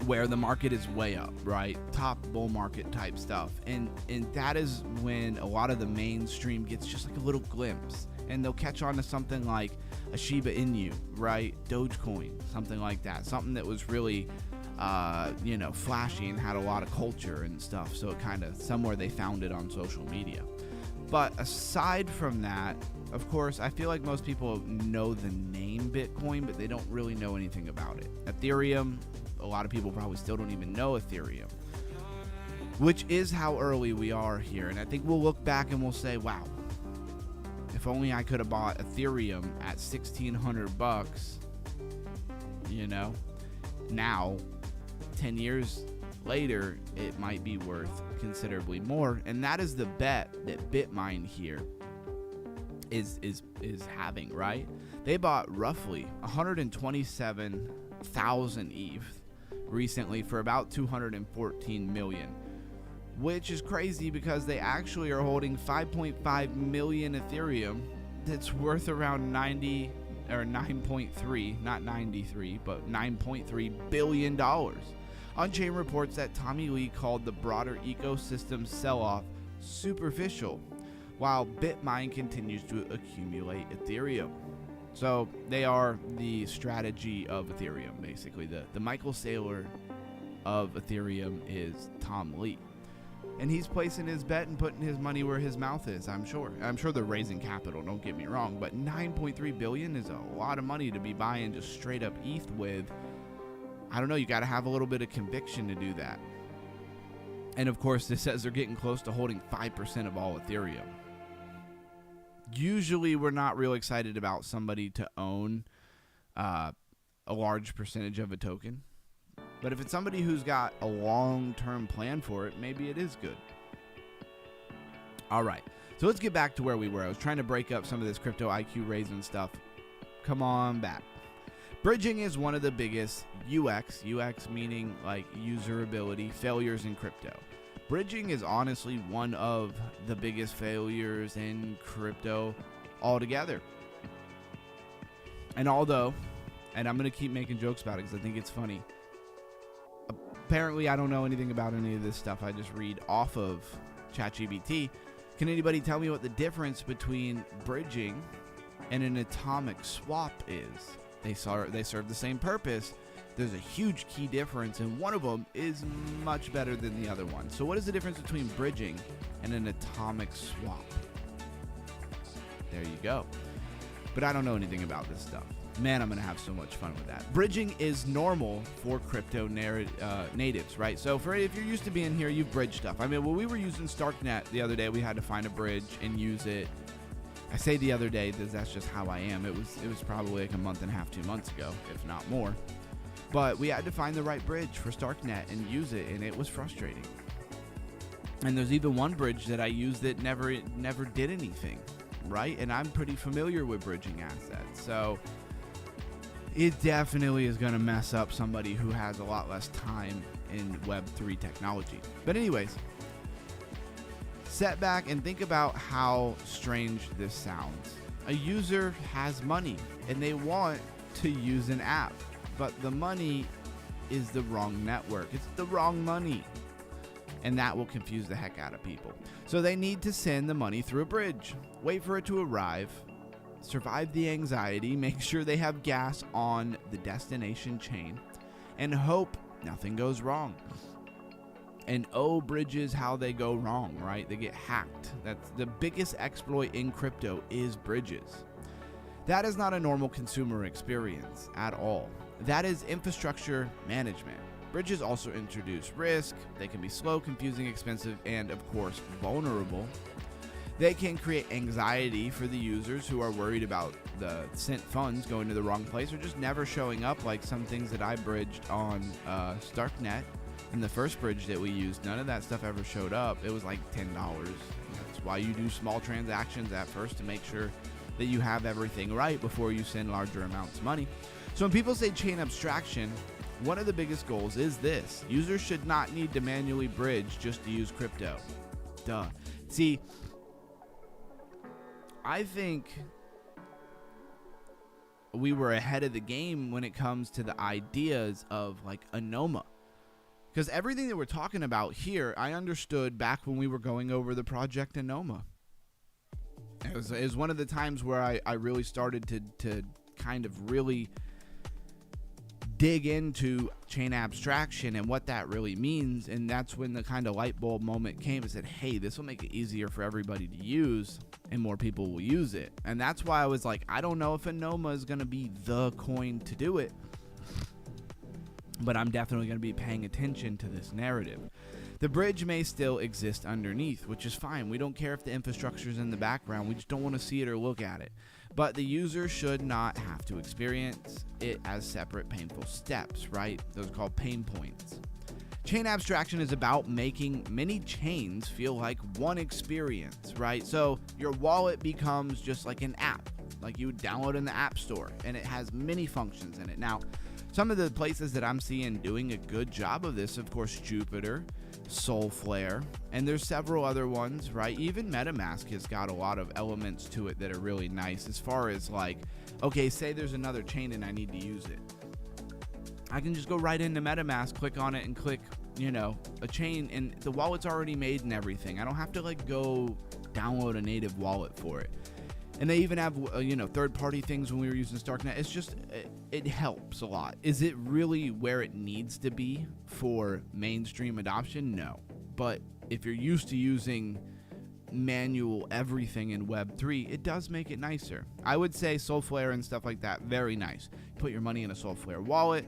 where the market is way up, right? Top bull market type stuff. And that is when a lot of the mainstream gets just like a little glimpse. And they'll catch on to something like a Shiba Inu, right? Dogecoin, something like that. Something that was really, flashy and had a lot of culture and stuff. So it kind of, somewhere they found it on social media. But aside from that, of course, I feel like most people know the name Bitcoin, but they don't really know anything about it. Ethereum, a lot of people probably still don't even know Ethereum, which is how early we are here. And I think we'll look back and we'll say, wow, if only I could have bought Ethereum at $1,600, now 10 years later, it might be worth considerably more. And that is the bet that Bitmine here is having, right? They bought roughly 127,000 ETH recently for about 214 million, which is crazy because they actually are holding 5.5 million Ethereum that's worth around 90 or 9.3, not 93, but $9.3 billion. On-chain reports that Tommy Lee called the broader ecosystem sell-off superficial, while BitMine continues to accumulate Ethereum. So they are the strategy of Ethereum, basically. The Michael Saylor of Ethereum is Tom Lee. And he's placing his bet and putting his money where his mouth is, I'm sure. I'm sure they're raising capital, don't get me wrong, but 9.3 billion is a lot of money to be buying just straight up ETH with. I don't know, you got to have a little bit of conviction to do that. And of course, this says they're getting close to holding 5% of all Ethereum. Usually, we're not real excited about somebody to own a large percentage of a token. But if it's somebody who's got a long-term plan for it, maybe it is good. All right, so let's get back to where we were. I was trying to break up some of this crypto IQ raising stuff. Come on back. Bridging is one of the biggest UX meaning like usability, failures in crypto. Bridging is honestly one of the biggest failures in crypto altogether. And although, and I'm going to keep making jokes about it because I think it's funny, apparently I don't know anything about any of this stuff. I just read off of ChatGPT. Can anybody tell me what the difference between bridging and an atomic swap is? They serve the same purpose. There's a huge key difference, and one of them is much better than the other one. So what is the difference between bridging and an atomic swap? There you go. But I don't know anything about this stuff. Man, I'm going to have so much fun with that. Bridging is normal for crypto natives, right? So if you're used to being here, you've bridged stuff. I mean, when we were using Starknet the other day, we had to find a bridge and use it. I say the other day because that's just how I am. It was probably like a month and a half, 2 months ago, if not more. But we had to find the right bridge for Starknet and use it, and it was frustrating. And there's even one bridge that I used that never did anything, right? And I'm pretty familiar with bridging assets, so it definitely is going to mess up somebody who has a lot less time in Web3 technology. But anyways, set back and think about how strange this sounds. A user has money and they want to use an app, but the money is the wrong network. It's the wrong money. And that will confuse the heck out of people. So they need to send the money through a bridge, wait for it to arrive, survive the anxiety, make sure they have gas on the destination chain, and hope nothing goes wrong. And bridges, how they go wrong, right? They get hacked. That's the biggest exploit in crypto, is bridges. That is not a normal consumer experience at all. That is infrastructure management. Bridges also introduce risk. They can be slow, confusing, expensive, and of course, vulnerable. They can create anxiety for the users who are worried about the sent funds going to the wrong place or just never showing up, like some things that I bridged on Starknet. And the first bridge that we used, none of that stuff ever showed up. It was like $10. That's why you do small transactions at first, to make sure that you have everything right before you send larger amounts of money. So when people say chain abstraction, one of the biggest goals is this: users should not need to manually bridge just to use crypto. Duh. See, I think we were ahead of the game when it comes to the ideas of like a Noma. Because everything that we're talking about here, I understood back when we were going over the project Anoma. It was one of the times where I really started to kind of really dig into chain abstraction and what that really means. And that's when the kind of light bulb moment came and said, hey, this will make it easier for everybody to use and more people will use it. And that's why I was like, I don't know if Anoma is going to be the coin to do it, but I'm definitely going to be paying attention to this narrative. The bridge may still exist underneath, which is fine. We don't care if the infrastructure is in the background. We just don't want to see it or look at it. But the user should not have to experience it as separate painful steps, right? Those are called pain points. Chain abstraction is about making many chains feel like one experience, right? So your wallet becomes just like an app, like you would download in the App Store, and it has many functions in it. Now, some of the places that I'm seeing doing a good job of this, of course, Jupiter, Solflare, and there's several other ones, right? Even MetaMask has got a lot of elements to it that are really nice as far as like, okay, say there's another chain and I need to use it. I can just go right into MetaMask, click on it, and click, a chain, and the wallet's already made and everything. I don't have to like go download a native wallet for it. And they even have, third-party things when we were using Starknet. It's just, it helps a lot. Is it really where it needs to be for mainstream adoption? No. But if you're used to using manual everything in Web3, it does make it nicer. I would say Solflare and stuff like that, very nice. Put your money in a Solflare wallet,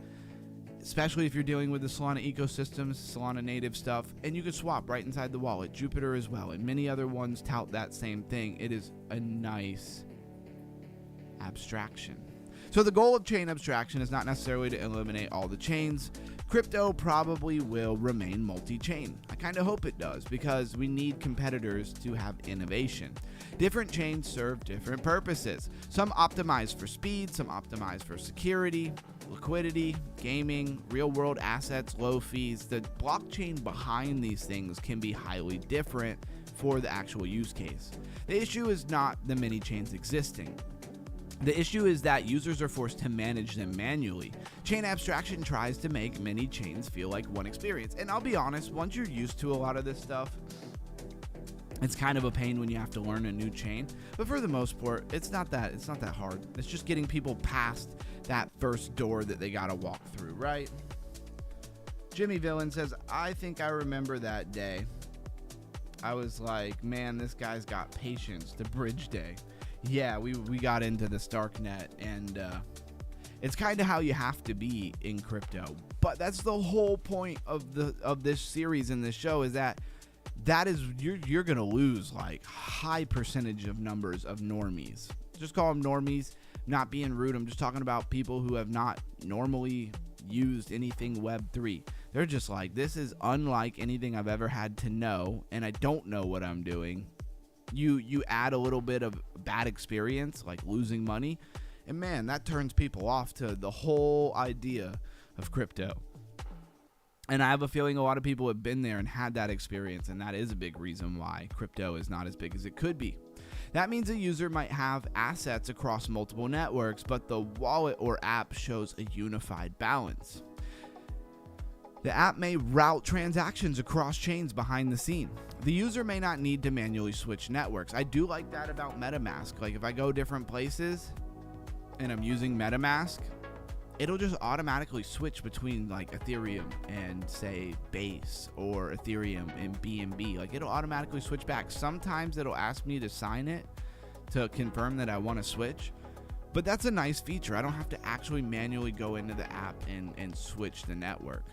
especially if you're dealing with the Solana ecosystems, Solana native stuff, and you can swap right inside the wallet. Jupiter as well, and many other ones tout that same thing. It is a nice abstraction. So the goal of chain abstraction is not necessarily to eliminate all the chains. Crypto probably will remain multi-chain. I kind of hope it does, because we need competitors to have innovation. Different chains serve different purposes. Some optimize for speed, some optimize for security, liquidity, gaming, real-world assets, low fees. The blockchain behind these things can be highly different for the actual use case. The issue is not the many chains existing. The issue is that users are forced to manage them manually. Chain abstraction tries to make many chains feel like one experience. And I'll be honest, once you're used to a lot of this stuff, it's kind of a pain when you have to learn a new chain. But for the most part, it's not that hard. It's just getting people past that first door that they gotta walk through, right? Jimmy Villain says, I think I remember that day. I was like, man, this guy's got patience to bridge day. Yeah, we got into the Starknet, and it's kind of how you have to be in crypto. But that's the whole point of this series and this show, is that is you're gonna lose like high percentage of numbers of normies. Just call them normies. Not being rude, I'm just talking about people who have not normally used anything Web3. They're just like, this is unlike anything I've ever had to know, and I don't know what I'm doing. You add a little bit of bad experience, like losing money, and man, that turns people off to the whole idea of crypto. And I have a feeling a lot of people have been there and had that experience, and that is a big reason why crypto is not as big as it could be. That means a user might have assets across multiple networks, but the wallet or app shows a unified balance. The app may route transactions across chains behind the scene. The user may not need to manually switch networks. I do like that about MetaMask. Like if I go different places and I'm using MetaMask, it'll just automatically switch between like Ethereum and say Base, or Ethereum and BNB. Like it'll automatically switch back. Sometimes it'll ask me to sign it to confirm that I want to switch. But that's a nice feature. I don't have to actually manually go into the app and switch the network.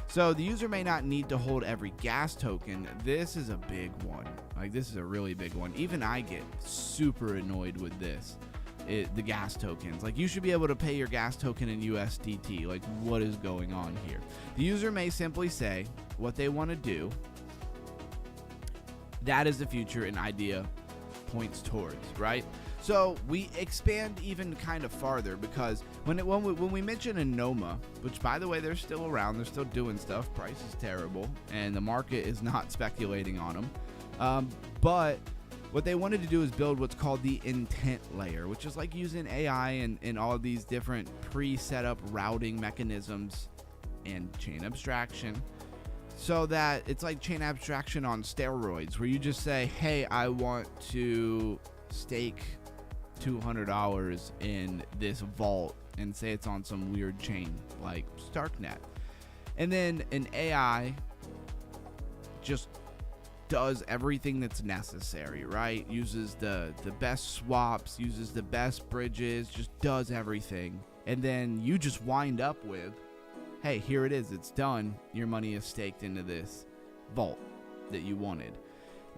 So the user may not need to hold every gas token. This is a big one. Like this is a really big one. Even I get super annoyed with this. The gas tokens. Like you should be able to pay your gas token in USDT. Like what is going on here? The user may simply say what they want to do. That is the future an idea points towards, right? So we expand even kind of farther, because when we mention Anoma, which by the way, they're still around, they're still doing stuff. Price is terrible, and the market is not speculating on them. But what they wanted to do is build what's called the intent layer, which is like using AI and all of these different pre-set up routing mechanisms and chain abstraction, so that it's like chain abstraction on steroids, where you just say, hey, I want to stake $200 in this vault, and say it's on some weird chain like Starknet, and then an AI just does everything that's necessary, right? Uses the best swaps, uses the best bridges, just does everything, and then you just wind up with, hey, here it is, it's done, your money is staked into this vault that you wanted.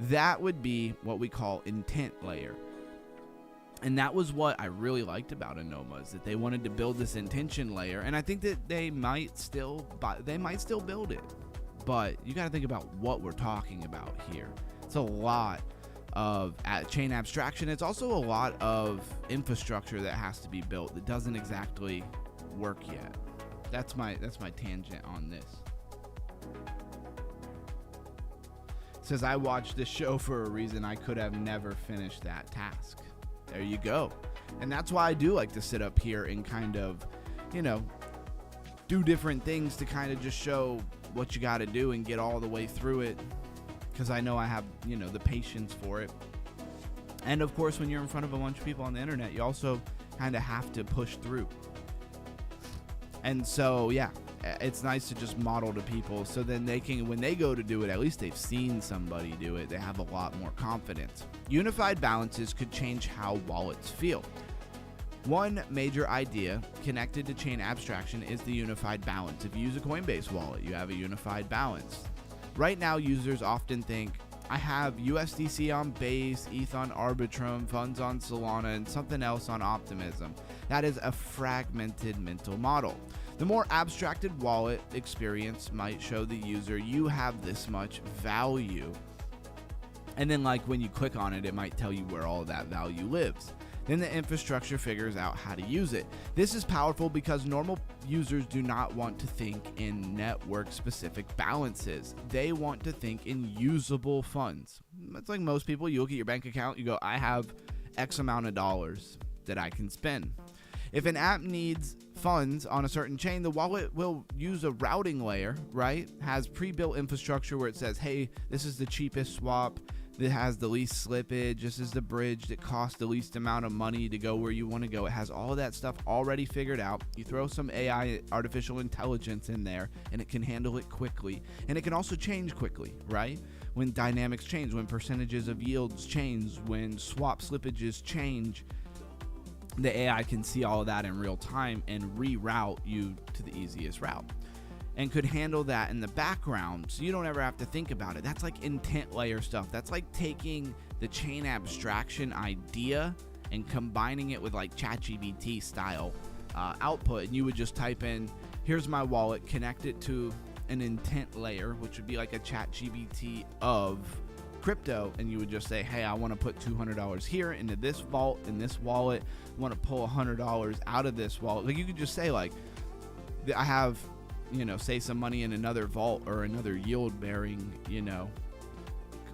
That would be what we call intent layer. And that was what I really liked about Anoma, is that they wanted to build this intention layer, and I think that they might still build it. but you got to think about what we're talking about here. It's a lot of chain abstraction. It's also a lot of infrastructure that has to be built that doesn't exactly work yet. That's my tangent on this. It says, I watched this show for a reason. I could have never finished that task. There you go. And that's why I do like to sit up here and kind of, do different things to kind of just show what you got to do and get all the way through it, because I know I have, the patience for it. And of course, when you're in front of a bunch of people on the internet, you also kind of have to push through. And so, yeah, it's nice to just model to people, so then they can, when they go to do it, at least they've seen somebody do it. They have a lot more confidence. Unified balances could change how wallets feel. One major idea connected to chain abstraction is the unified balance. If you use a Coinbase wallet, you have a unified balance. Right now, users often think, I have USDC on Base, ETH on Arbitrum, funds on Solana, and something else on Optimism. That is a fragmented mental model. The more abstracted wallet experience might show the user you have this much value. And then when you click on it, it might tell you where all of that value lives. Then the infrastructure figures out how to use it. This is powerful because normal users do not want to think in network-specific balances. They want to think in usable funds. It's like most people. You look at your bank account, you go, I have X amount of dollars that I can spend. If an app needs funds on a certain chain, the wallet will use a routing layer, right? Has pre-built infrastructure where it says, hey, this is the cheapest swap that has the least slippage. This is the bridge that costs the least amount of money to go where you want to go. It has all of that stuff already figured out. You throw some AI, artificial intelligence, in there, and it can handle it quickly. And it can also change quickly, right? When dynamics change, when percentages of yields change, when swap slippages change, the AI can see all of that in real time and reroute you to the easiest route, and could handle that in the background so you don't ever have to think about it. That's like intent layer stuff. That's like taking the chain abstraction idea and combining it with ChatGPT style output, and you would just type in, here's my wallet, connect it to an intent layer, which would be like a ChatGPT of crypto, and you would just say, hey, I want to put $200 here into this vault, in this wallet. I want to pull $100 out of this wallet. You could just say I have, say some money in another vault or another yield bearing,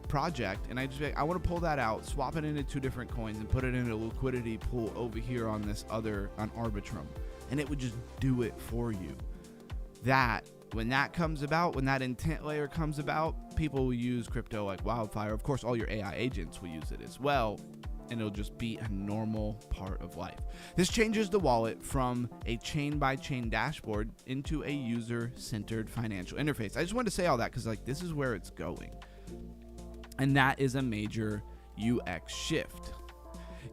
project, and I just I want to pull that out, swap it into 2 different coins, and put it in a liquidity pool over here on this other, on Arbitrum, and it would just do it for you. When that comes about, when that intent layer comes about, people will use crypto like wildfire. Of course, all your AI agents will use it as well, and it'll just be a normal part of life. This changes the wallet from a chain-by-chain dashboard into a user-centered financial interface. I just wanted to say all that because this is where it's going. And that is a major UX shift.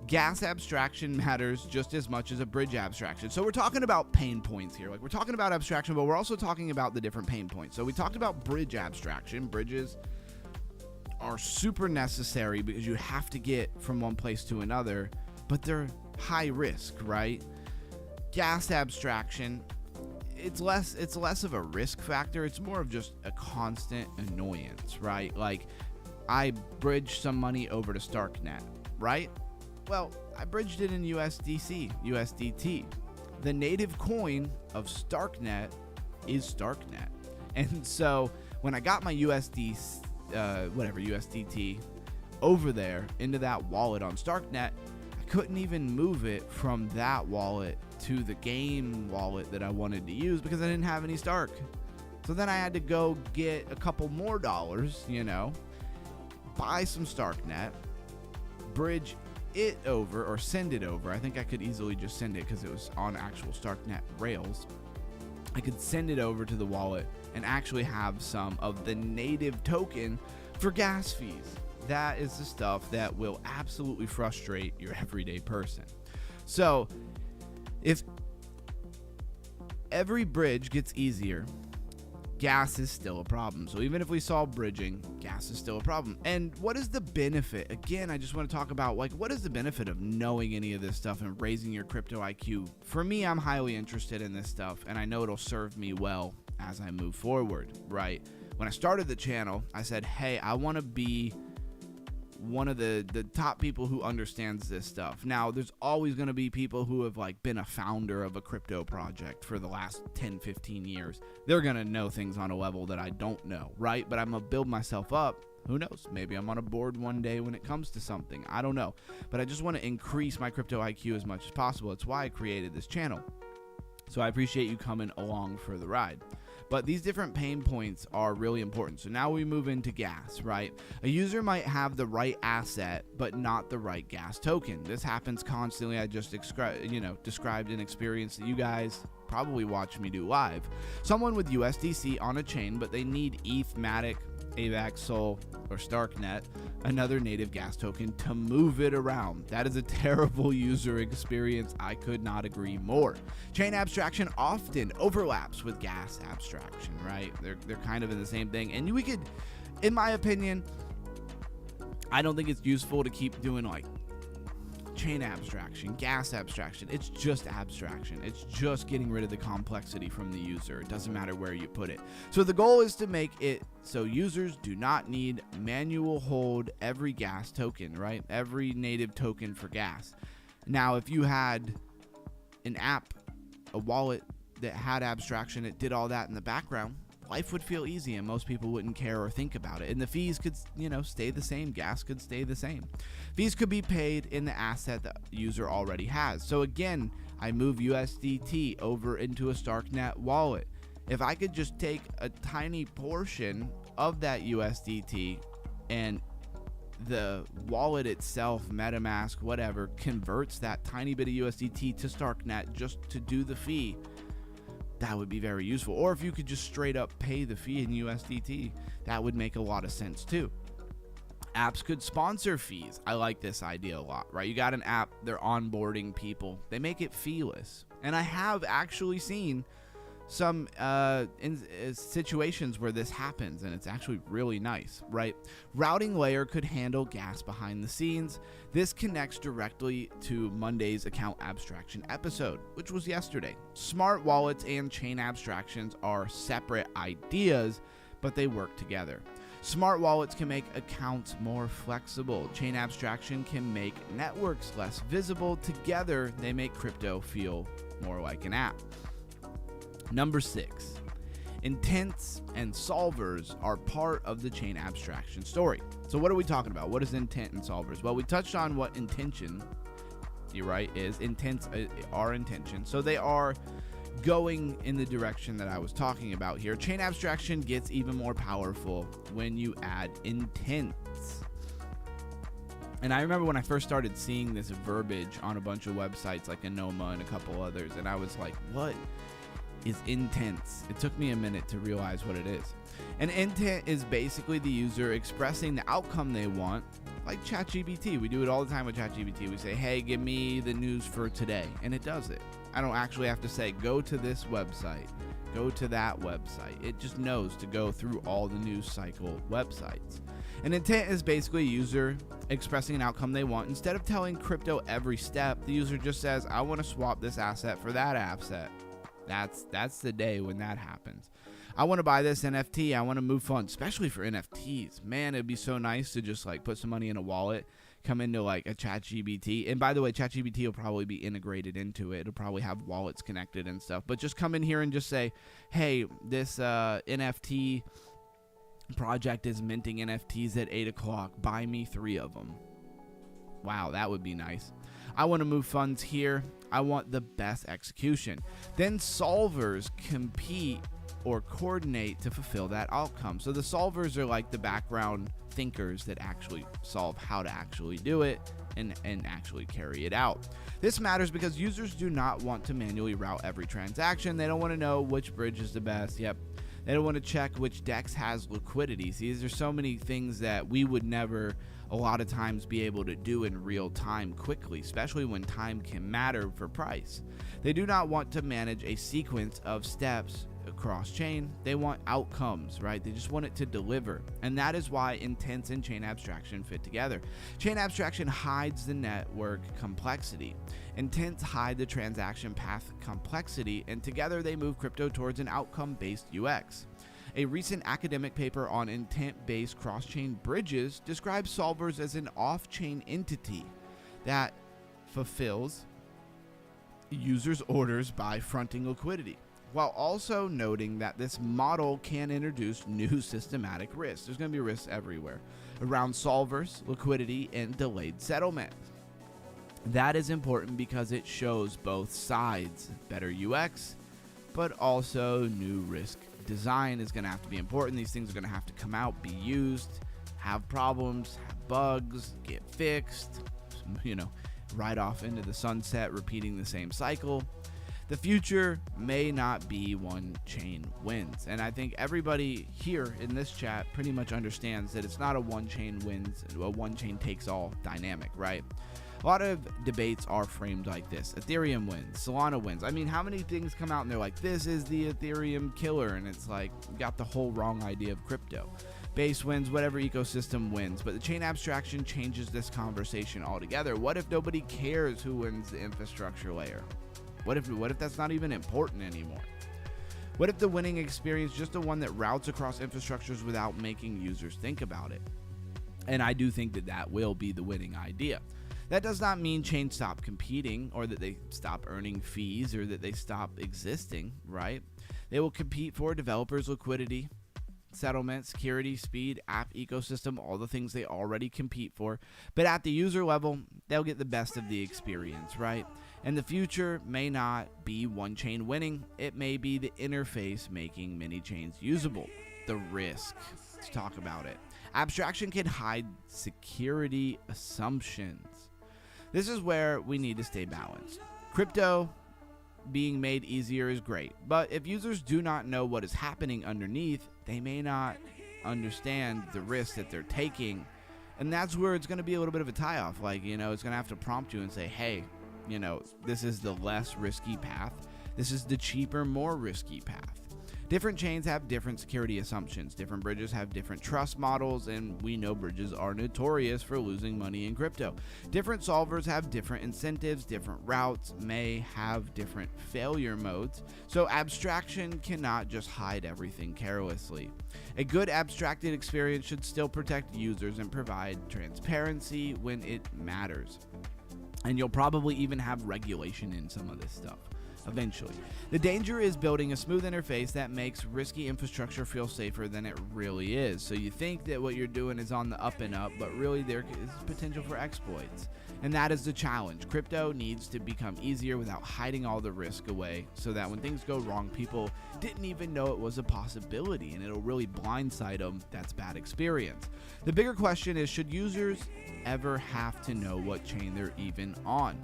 Gas abstraction matters just as much as a bridge abstraction. So we're talking about pain points here. We're talking about abstraction, but we're also talking about the different pain points. So we talked about bridge abstraction. Bridges are super necessary because you have to get from one place to another, but they're high risk, right? Gas abstraction, it's less of a risk factor. It's more of just a constant annoyance, right? I bridged some money over to Starknet, right? Well, I bridged it in USDT. The native coin of Starknet is Starknet. And so when I got my USDT over there into that wallet on Starknet, I couldn't even move it from that wallet to the game wallet that I wanted to use because I didn't have any Stark. So then I had to go get a couple more dollars, buy some Starknet, bridge it over, or send it over. I think I could easily just send it because it was on actual Starknet rails. I could send it over to the wallet and actually have some of the native token for gas fees. That is the stuff that will absolutely frustrate your everyday person. So if every bridge gets easier, gas is still a problem. So even if we solve bridging, gas is still a problem. And what is the benefit? Again, I just want to talk about what is the benefit of knowing any of this stuff and raising your crypto IQ? For me, I'm highly interested in this stuff, and I know it'll serve me well as I move forward, right? when I started the channel, I said, hey, I want to be one of the top people who understands this stuff. Now, there's always going to be people who have like been a founder of a crypto project for the last 10, 15 years. They're going to know things on a level that I don't know, right? But I'm going to build myself up. Who knows? Maybe I'm on a board one day when it comes to something. I don't know. But I just want to increase my crypto IQ as much as possible. That's why I created this channel. So I appreciate you coming along for the ride. But these different pain points are really important. So now we move into gas, right? A user might have the right asset, but not the right gas token. This happens constantly. I just described an experience that you guys probably watch me do live. Someone with USDC on a chain, but they need ETH, Matic, AVAX, Sol, or Starknet, another native gas token, to move it around. That is a terrible user experience. I could not agree more. Chain abstraction often overlaps with gas abstraction, right? They're kind of in the same thing. And we could, in my opinion, I don't think it's useful to keep doing like chain abstraction, gas abstraction. It's just abstraction. It's just getting rid of the complexity from the user. It doesn't matter where you put it. So the goal is to make it so users do not need manual hold every gas token, right? Every native token for gas. Now, if you had an app, a wallet that had abstraction, it did all that in the background, life would feel easy and most people wouldn't care or think about it. And the fees could, stay the same. Gas could stay the same. Fees could be paid in the asset the user already has. So again, I move USDT over into a Starknet wallet. If I could just take a tiny portion of that USDT and the wallet itself, MetaMask, whatever, converts that tiny bit of USDT to Starknet just to do the fee, that would be very useful. Or if you could just straight up pay the fee in USDT, that would make a lot of sense too. Apps could sponsor fees. I like this idea a lot, right? You got an app, they're onboarding people. They make it feeless. And I have actually seen some situations where this happens, and it's actually really nice, right? Routing layer could handle gas behind the scenes. This connects directly to Monday's account abstraction episode, which was yesterday. Smart wallets and chain abstractions are separate ideas, but they work together. Smart wallets can make accounts more flexible. Chain abstraction can make networks less visible. Together, they make crypto feel more like an app. Number 6, intents and solvers are part of the chain abstraction story. So what are we talking about? What is intent and solvers? Well, we touched on what intention, you're right, is. Intents are intention. So they are going in the direction that I was talking about here. Chain abstraction gets even more powerful when you add intents. And I remember when I first started seeing this verbiage on a bunch of websites like Anoma and a couple others, and I was like, what is intents? It took me a minute to realize what it is. An intent is basically the user expressing the outcome they want, like ChatGPT. We do it all the time with ChatGPT. We say, hey, give me the news for today, and it does it. I don't actually have to say, go to this website, go to that website. It just knows to go through all the news cycle websites. An intent is basically a user expressing an outcome they want. Instead of telling crypto every step, the user just says, I want to swap this asset for that asset. That's the day when that happens. I want to buy this NFT. I want to move funds, especially for NFTs. Man, it'd be so nice to just like put some money in a wallet, come into like a ChatGPT. And by the way, ChatGPT will probably be integrated into it. It'll probably have wallets connected and stuff. But just come in here and just say, hey, this NFT project is minting NFTs at 8 o'clock. Buy me 3 of them. Wow, that would be nice. I want to move funds here. I want the best execution. Then solvers compete or coordinate to fulfill that outcome. So the solvers are like the background thinkers that actually solve how to actually do it and actually carry it out. This matters because users do not want to manually route every transaction. They don't want to know which bridge is the best. Yep. They don't want to check which DEX has liquidity. See, there's so many things that we would never a lot of times be able to do in real time quickly, especially when time can matter for price. They do not want to manage a sequence of steps across chain. They want outcomes, right? They just want it to deliver. And that is why intents and chain abstraction fit together. Chain abstraction hides the network complexity. Intents hide the transaction path complexity, and together they move crypto towards an outcome-based UX. A recent academic paper on intent-based cross-chain bridges describes solvers as an off-chain entity that fulfills users' orders by fronting liquidity, while also noting that this model can introduce new systematic risks. There's going to be risks everywhere around solvers, liquidity, and delayed settlement. That is important because it shows both sides. Better UX, but also new risk design is going to have to be important. These things are going to have to come out, be used, have problems, have bugs, get fixed, right off into the sunset, repeating the same cycle. The future may not be one chain wins. And I think everybody here in this chat pretty much understands that it's not a one chain wins, a one chain takes all dynamic, right? A lot of debates are framed like this. Ethereum wins, Solana wins. I mean, how many things come out and they're like, this is the Ethereum killer, and it's like, you got the whole wrong idea of crypto. Base wins, whatever ecosystem wins, but the chain abstraction changes this conversation altogether. What if nobody cares who wins the infrastructure layer? What if that's not even important anymore? What if the winning experience is just the one that routes across infrastructures without making users think about it? And I do think that will be the winning idea. That does not mean chains stop competing or that they stop earning fees or that they stop existing, right? They will compete for developers' liquidity, settlement, security, speed, app ecosystem, all the things they already compete for. But at the user level, they'll get the best of the experience, right? And the future may not be one chain winning. It may be the interface making many chains usable. The risk. Let's talk about it. Abstraction can hide security assumptions. This is where we need to stay balanced. Crypto being made easier is great, but if users do not know what is happening underneath, they may not understand the risk that they're taking. And that's where it's going to be a little bit of a tie-off. Like, it's going to have to prompt you and say, hey, this is the less risky path. This is the cheaper, more risky path. Different chains have different security assumptions. Different bridges have different trust models, and we know bridges are notorious for losing money in crypto. Different solvers have different incentives, different routes, may have different failure modes. So abstraction cannot just hide everything carelessly. A good abstracted experience should still protect users and provide transparency when it matters. And you'll probably even have regulation in some of this stuff eventually. The danger is building a smooth interface that makes risky infrastructure feel safer than it really is. So you think that what you're doing is on the up and up, but really there is potential for exploits. And that is the challenge. Crypto needs to become easier without hiding all the risk away, so that when things go wrong, people didn't even know it was a possibility, and it'll really blindside them. That's bad experience. The bigger question is, should users ever have to know what chain they're even on?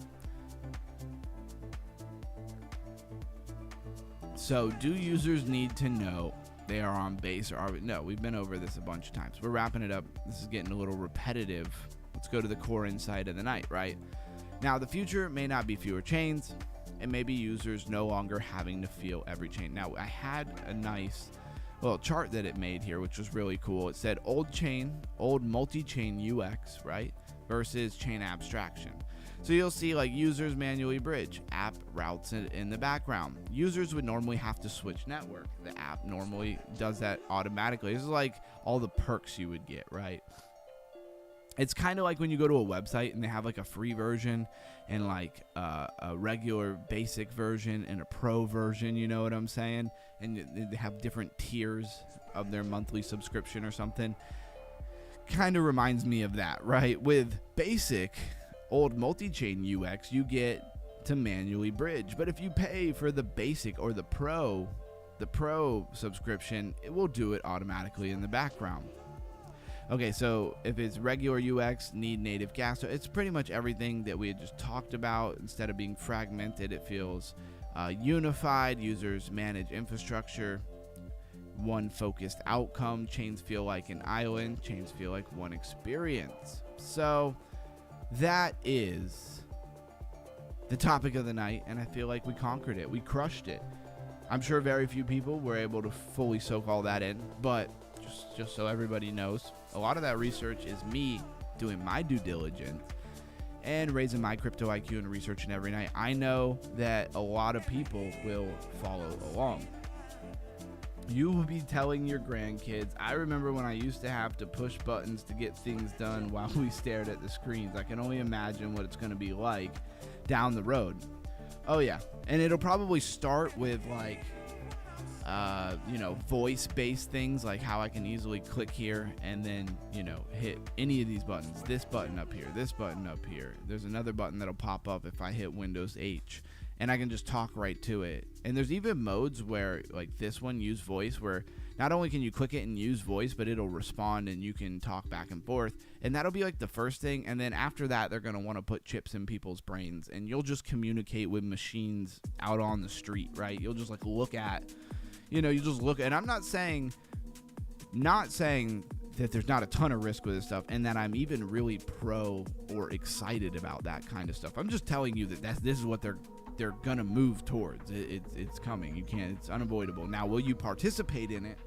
So do users need to know they are on base or Arbitrum? No, we've been over this a bunch of times. We're wrapping it up. This is getting a little repetitive. Let's go to the core insight of the night, right? Now, the future may not be fewer chains, and maybe users no longer having to feel every chain. Now, I had a nice little chart that it made here, which was really cool. It said old multi-chain UX, right, versus chain abstraction. So you'll see like users manually bridge, app routes in the background. Users would normally have to switch network. The app normally does that automatically. This is like all the perks you would get, right? It's kind of like when you go to a website and they have like a free version and like a regular basic version and a pro version, you know what I'm saying? And they have different tiers of their monthly subscription or something. Kind of reminds me of that, right? With basic old multi-chain UX, you get to manually bridge. But if you pay for the basic or the pro subscription, it will do it automatically in the background. Okay, so if it's regular UX, need native gas, so it's pretty much everything that we had just talked about. Instead of being fragmented, it feels unified. Users manage infrastructure, one focused outcome. Chains feel like an island. Chains feel like one experience. So that is the topic of the night, and I feel like we conquered it. We crushed it. I'm sure very few people were able to fully soak all that in, but just so everybody knows, a lot of that research is me doing my due diligence and raising my crypto IQ and researching every night. I know that a lot of people will follow along. You will be telling your grandkids. I remember when I used to have to push buttons to get things done while we stared at the screens. I can only imagine what it's going to be like down the road. Oh yeah, and it'll probably start with like voice-based things, like how I can easily click here and then, hit any of these buttons. This button up here, this button up here. There's another button that'll pop up if I hit Windows H, and I can just talk right to it. And there's even modes where, like this one, use voice, where not only can you click it and use voice, but it'll respond and you can talk back and forth. And that'll be like the first thing. And then after that, they're going to want to put chips in people's brains, and you'll just communicate with machines out on the street, right? You'll just like look at, you just look. And I'm not saying that there's not a ton of risk with this stuff, and that I'm even really pro or excited about that kind of stuff. I'm just telling you that this is what they're gonna move towards. It's coming. It's unavoidable. Now, will you participate in it?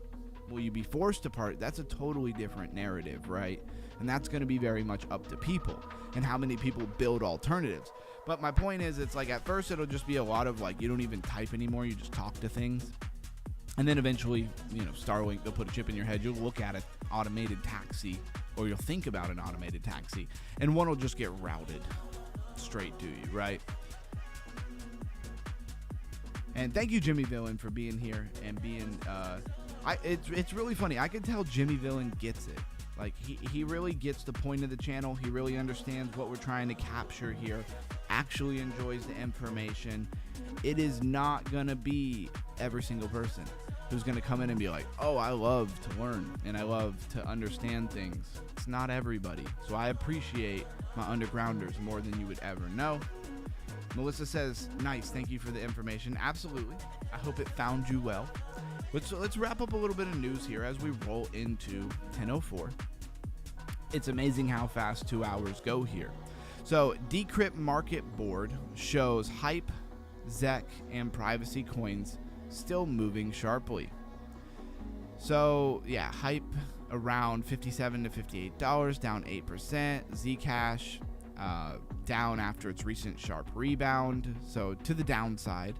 Will you be forced to part? That's a totally different narrative, right? And that's going to be very much up to people and how many people build alternatives. But my point is, it's like at first it'll just be a lot of like, you don't even type anymore, you just talk to things. And then eventually, Starlink, they'll put a chip in your head. You'll look at an automated taxi, or you'll think about an automated taxi, and one will just get routed straight to you, right? And thank you, Jimmy Villain, for being here and being. It's really funny. I can tell Jimmy Villain gets it. Like he really gets the point of the channel. He really understands what we're trying to capture here. Actually enjoys the information. It is not gonna be every single person who's gonna come in and be like, oh, I love to learn and I love to understand things. It's not everybody. So I appreciate my undergrounders more than you would ever know. Melissa says, nice, thank you for the information. Absolutely. I hope it found you well. But let's wrap up a little bit of news here as we roll into 10:04. It's amazing how fast 2 hours go here. So Decrypt Market Board shows Hype, ZEC, and Privacy coins still moving sharply. So yeah, Hype around $57 to $58, down 8%. Zcash down after its recent sharp rebound, so to the downside.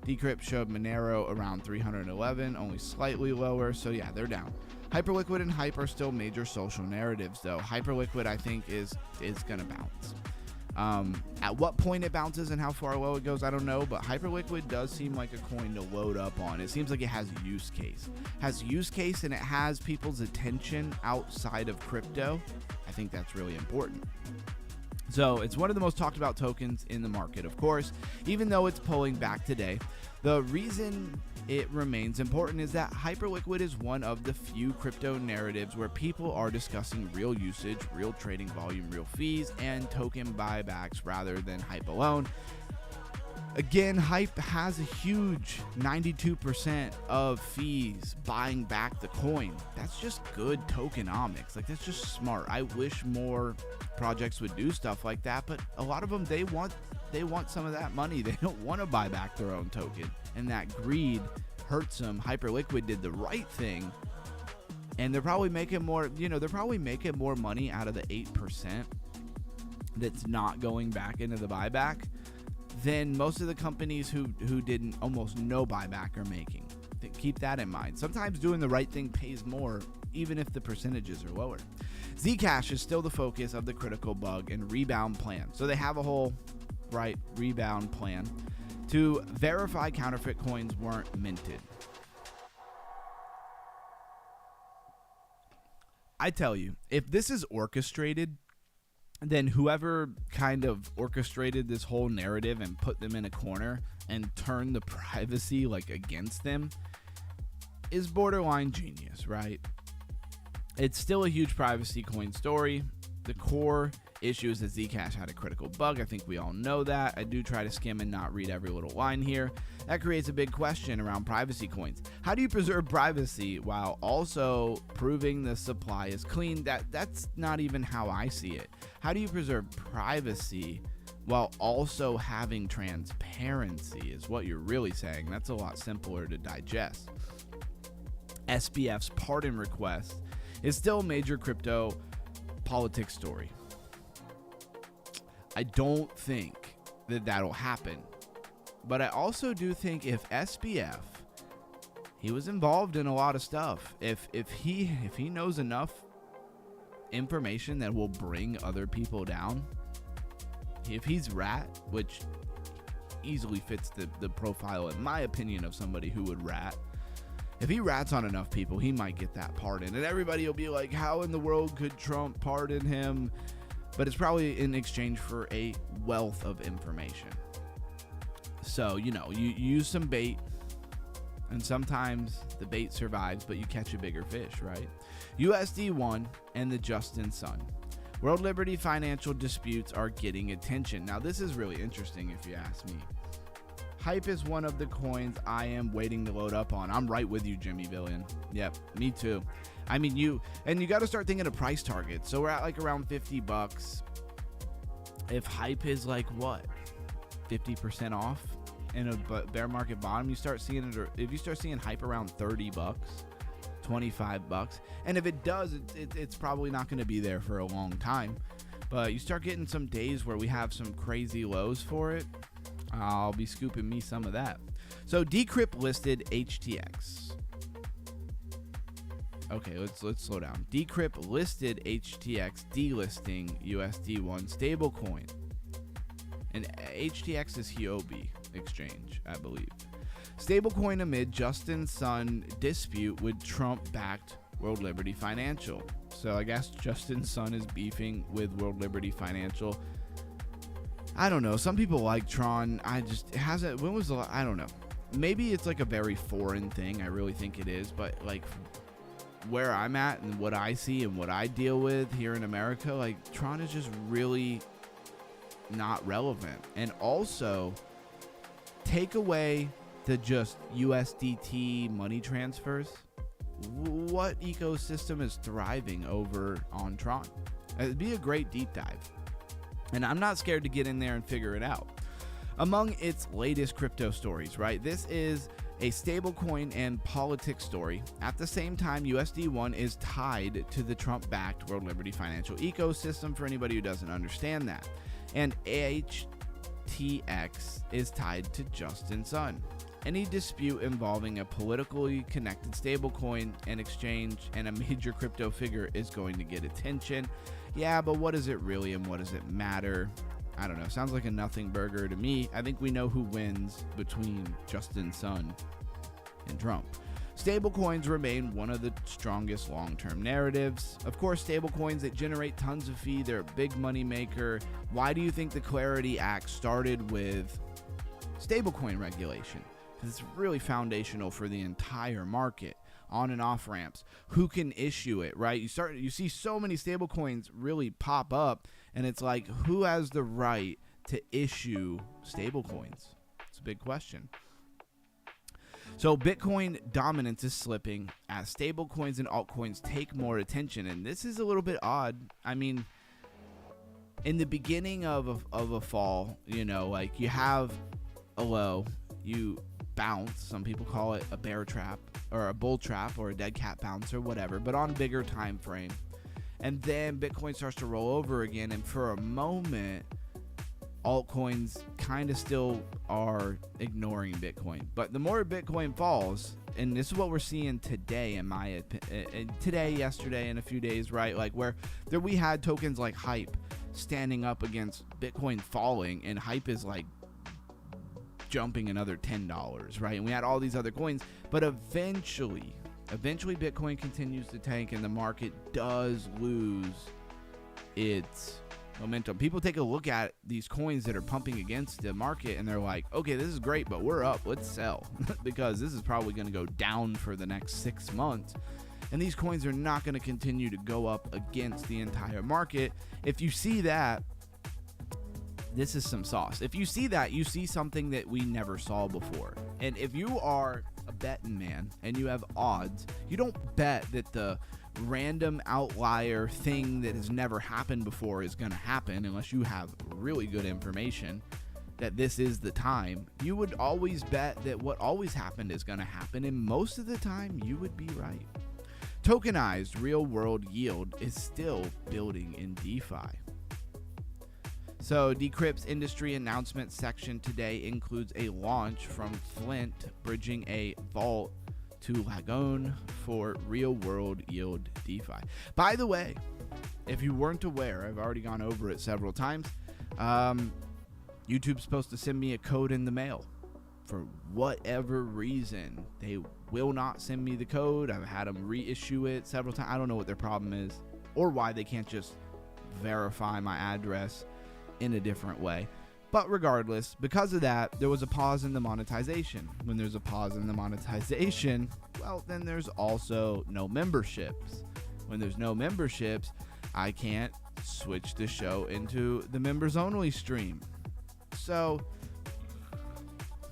Decrypt showed Monero around 311, only slightly lower, so yeah, they're down. Hyperliquid and Hype are still major social narratives, though. Hyperliquid, I think, is going to bounce. At what point it bounces and how far low it goes, I don't know, but Hyperliquid does seem like a coin to load up on. It seems like it has use case. And it has people's attention outside of crypto. I think that's really important. So it's one of the most talked about tokens in the market, of course, even though it's pulling back today. The reason it remains important is that Hyperliquid is one of the few crypto narratives where people are discussing real usage, real trading volume, real fees, and token buybacks rather than Hype alone. Again, Hype has a huge 92% of fees buying back the coin. That's just good tokenomics. Like, that's just smart. I wish more projects would do stuff like that, but a lot of them, they want some of that money. They don't want to buy back their own token, and that greed hurts them. Hyperliquid did the right thing, and they're probably making more, more money out of the 8% that's not going back into the buyback than most of the companies who didn't almost no buyback are making. Keep that in mind. Sometimes doing the right thing pays more, even if the percentages are lower. Zcash is still the focus of the critical bug and rebound plan. So they have a whole rebound plan to verify counterfeit coins weren't minted. I tell you, if this is orchestrated, then whoever kind of orchestrated this whole narrative and put them in a corner and turned the privacy against them is borderline genius, right? It's still a huge privacy coin story. The core issue is that Zcash had a critical bug. I think we all know that. I do try to skim and not read every little line here. That creates a big question around privacy coins. How do you preserve privacy while also proving the supply is clean? That's not even how I see it. How do you preserve privacy while also having transparency is what you're really saying. That's a lot simpler to digest. SBF's pardon request is still a major crypto politics story. I don't think that that'll happen. But I also do think if SBF he was involved in a lot of stuff. If he knows enough information that will bring other people down, if he's rat, which easily fits the profile, in my opinion, of somebody who would rat. If he rats on enough people, he might get that pardon. And everybody will be like, how in the world could Trump pardon him? But it's probably in exchange for a wealth of information. So, you use some bait, and sometimes the bait survives, but you catch a bigger fish, right? USD1 and the Justin Sun. World Liberty financial disputes are getting attention. Now, this is really interesting if you ask me. Hype is one of the coins I am waiting to load up on. I'm right with you, Jimmy Villian. Yep, me too. I mean, you got to start thinking of price targets. So we're at like around $50. If hype is like what, 50% off in a bear market bottom, you start seeing it. Or if you start seeing hype around $30, $25, and if it does, it's probably not going to be there for a long time. But you start getting some days where we have some crazy lows for it. I'll be scooping me some of that. So Decrypt listed HTX. Okay, let's slow down. Decrypt listed HTX delisting USD1 stablecoin. And HTX is Huobi exchange, I believe. Stablecoin amid Justin Sun dispute with Trump-backed World Liberty Financial. So I guess Justin Sun is beefing with World Liberty Financial. I don't know. Some people like Tron. I don't know. Maybe it's like a very foreign thing. I really think it is. But like where I'm at and what I see and what I deal with here in America, like Tron is just really not relevant. And also, take away the just USDT money transfers. What ecosystem is thriving over on Tron? It'd be a great deep dive. And I'm not scared to get in there and figure it out. Among its latest crypto stories, right? This is a stablecoin and politics story. At the same time, USD1 is tied to the Trump-backed World Liberty financial ecosystem, for anybody who doesn't understand that. And HTX is tied to Justin Sun. Any dispute involving a politically connected stablecoin and exchange and a major crypto figure is going to get attention. Yeah, but what is it really and what does it matter? I don't know. Sounds like a nothing burger to me. I think we know who wins between Justin Sun and Trump. Stablecoins remain one of the strongest long-term narratives. Of course, stablecoins that generate tons of fee, they're a big money maker. Why do you think the Clarity Act started with stablecoin regulation? Because it's really foundational for the entire market. On and off ramps, who can issue it, right? You see so many stable coins really pop up, and it's like, who has the right to issue stable coins? It's a big question. So Bitcoin dominance is slipping as stable coins and altcoins take more attention, and this is a little bit odd. I mean, in the beginning of a fall, like you have a low, you bounce. Some people call it a bear trap or a bull trap or a dead cat bounce or whatever, but on a bigger time frame. And then Bitcoin starts to roll over again, and for a moment altcoins kind of still are ignoring Bitcoin. But the more Bitcoin falls, and this is what we're seeing today, in my opinion, today, yesterday, and a few days, right? Like where there we had tokens like Hype standing up against Bitcoin falling, and Hype is like jumping another $10, right? And we had all these other coins, but eventually Bitcoin continues to tank and the market does lose its momentum. People take a look at these coins that are pumping against the market and they're like, okay, this is great, but we're up, let's sell because this is probably going to go down for the next 6 months. And these coins are not going to continue to go up against the entire market. If you see that, this is some sauce. If you see that, you see something that we never saw before. And if you are a betting man and you have odds, you don't bet that the random outlier thing that has never happened before is going to happen unless you have really good information that this is the time. You would always bet that what always happened is going to happen, and most of the time you would be right. Tokenized real-world yield is still building in DeFi. So Decrypt's industry announcement section today includes a launch from Flint, bridging a vault to Lagone for real-world yield DeFi. By the way, if you weren't aware, I've already gone over it several times. YouTube's supposed to send me a code in the mail. For whatever reason, they will not send me the code. I've had them reissue it several times. I don't know what their problem is or why they can't just verify my address in a different way. But regardless, because of that, there was a pause in the monetization. When there's a pause in the monetization, well, then there's also no memberships. When there's no memberships, I can't switch the show into the members only stream. So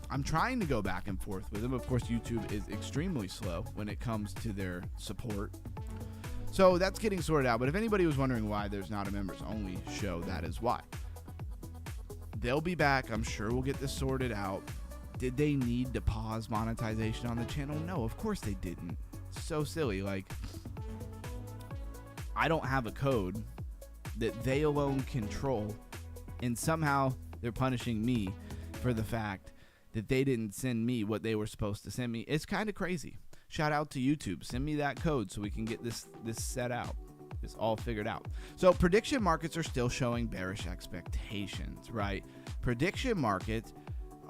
I'm trying to go back and forth with them. Of course, YouTube is extremely slow when it comes to their support. So that's getting sorted out. But if anybody was wondering why there's not a members only show, that is why. They'll be back. I'm sure we'll get this sorted out. Did they need to pause monetization on the channel? No, of course they didn't. So silly. Like, I don't have a code that they alone control, and somehow they're punishing me for the fact that they didn't send me what they were supposed to send me. It's kind of crazy. Shout out to YouTube. Send me that code so we can get this set out. This all figured out. So prediction markets are still showing bearish expectations, right? Prediction markets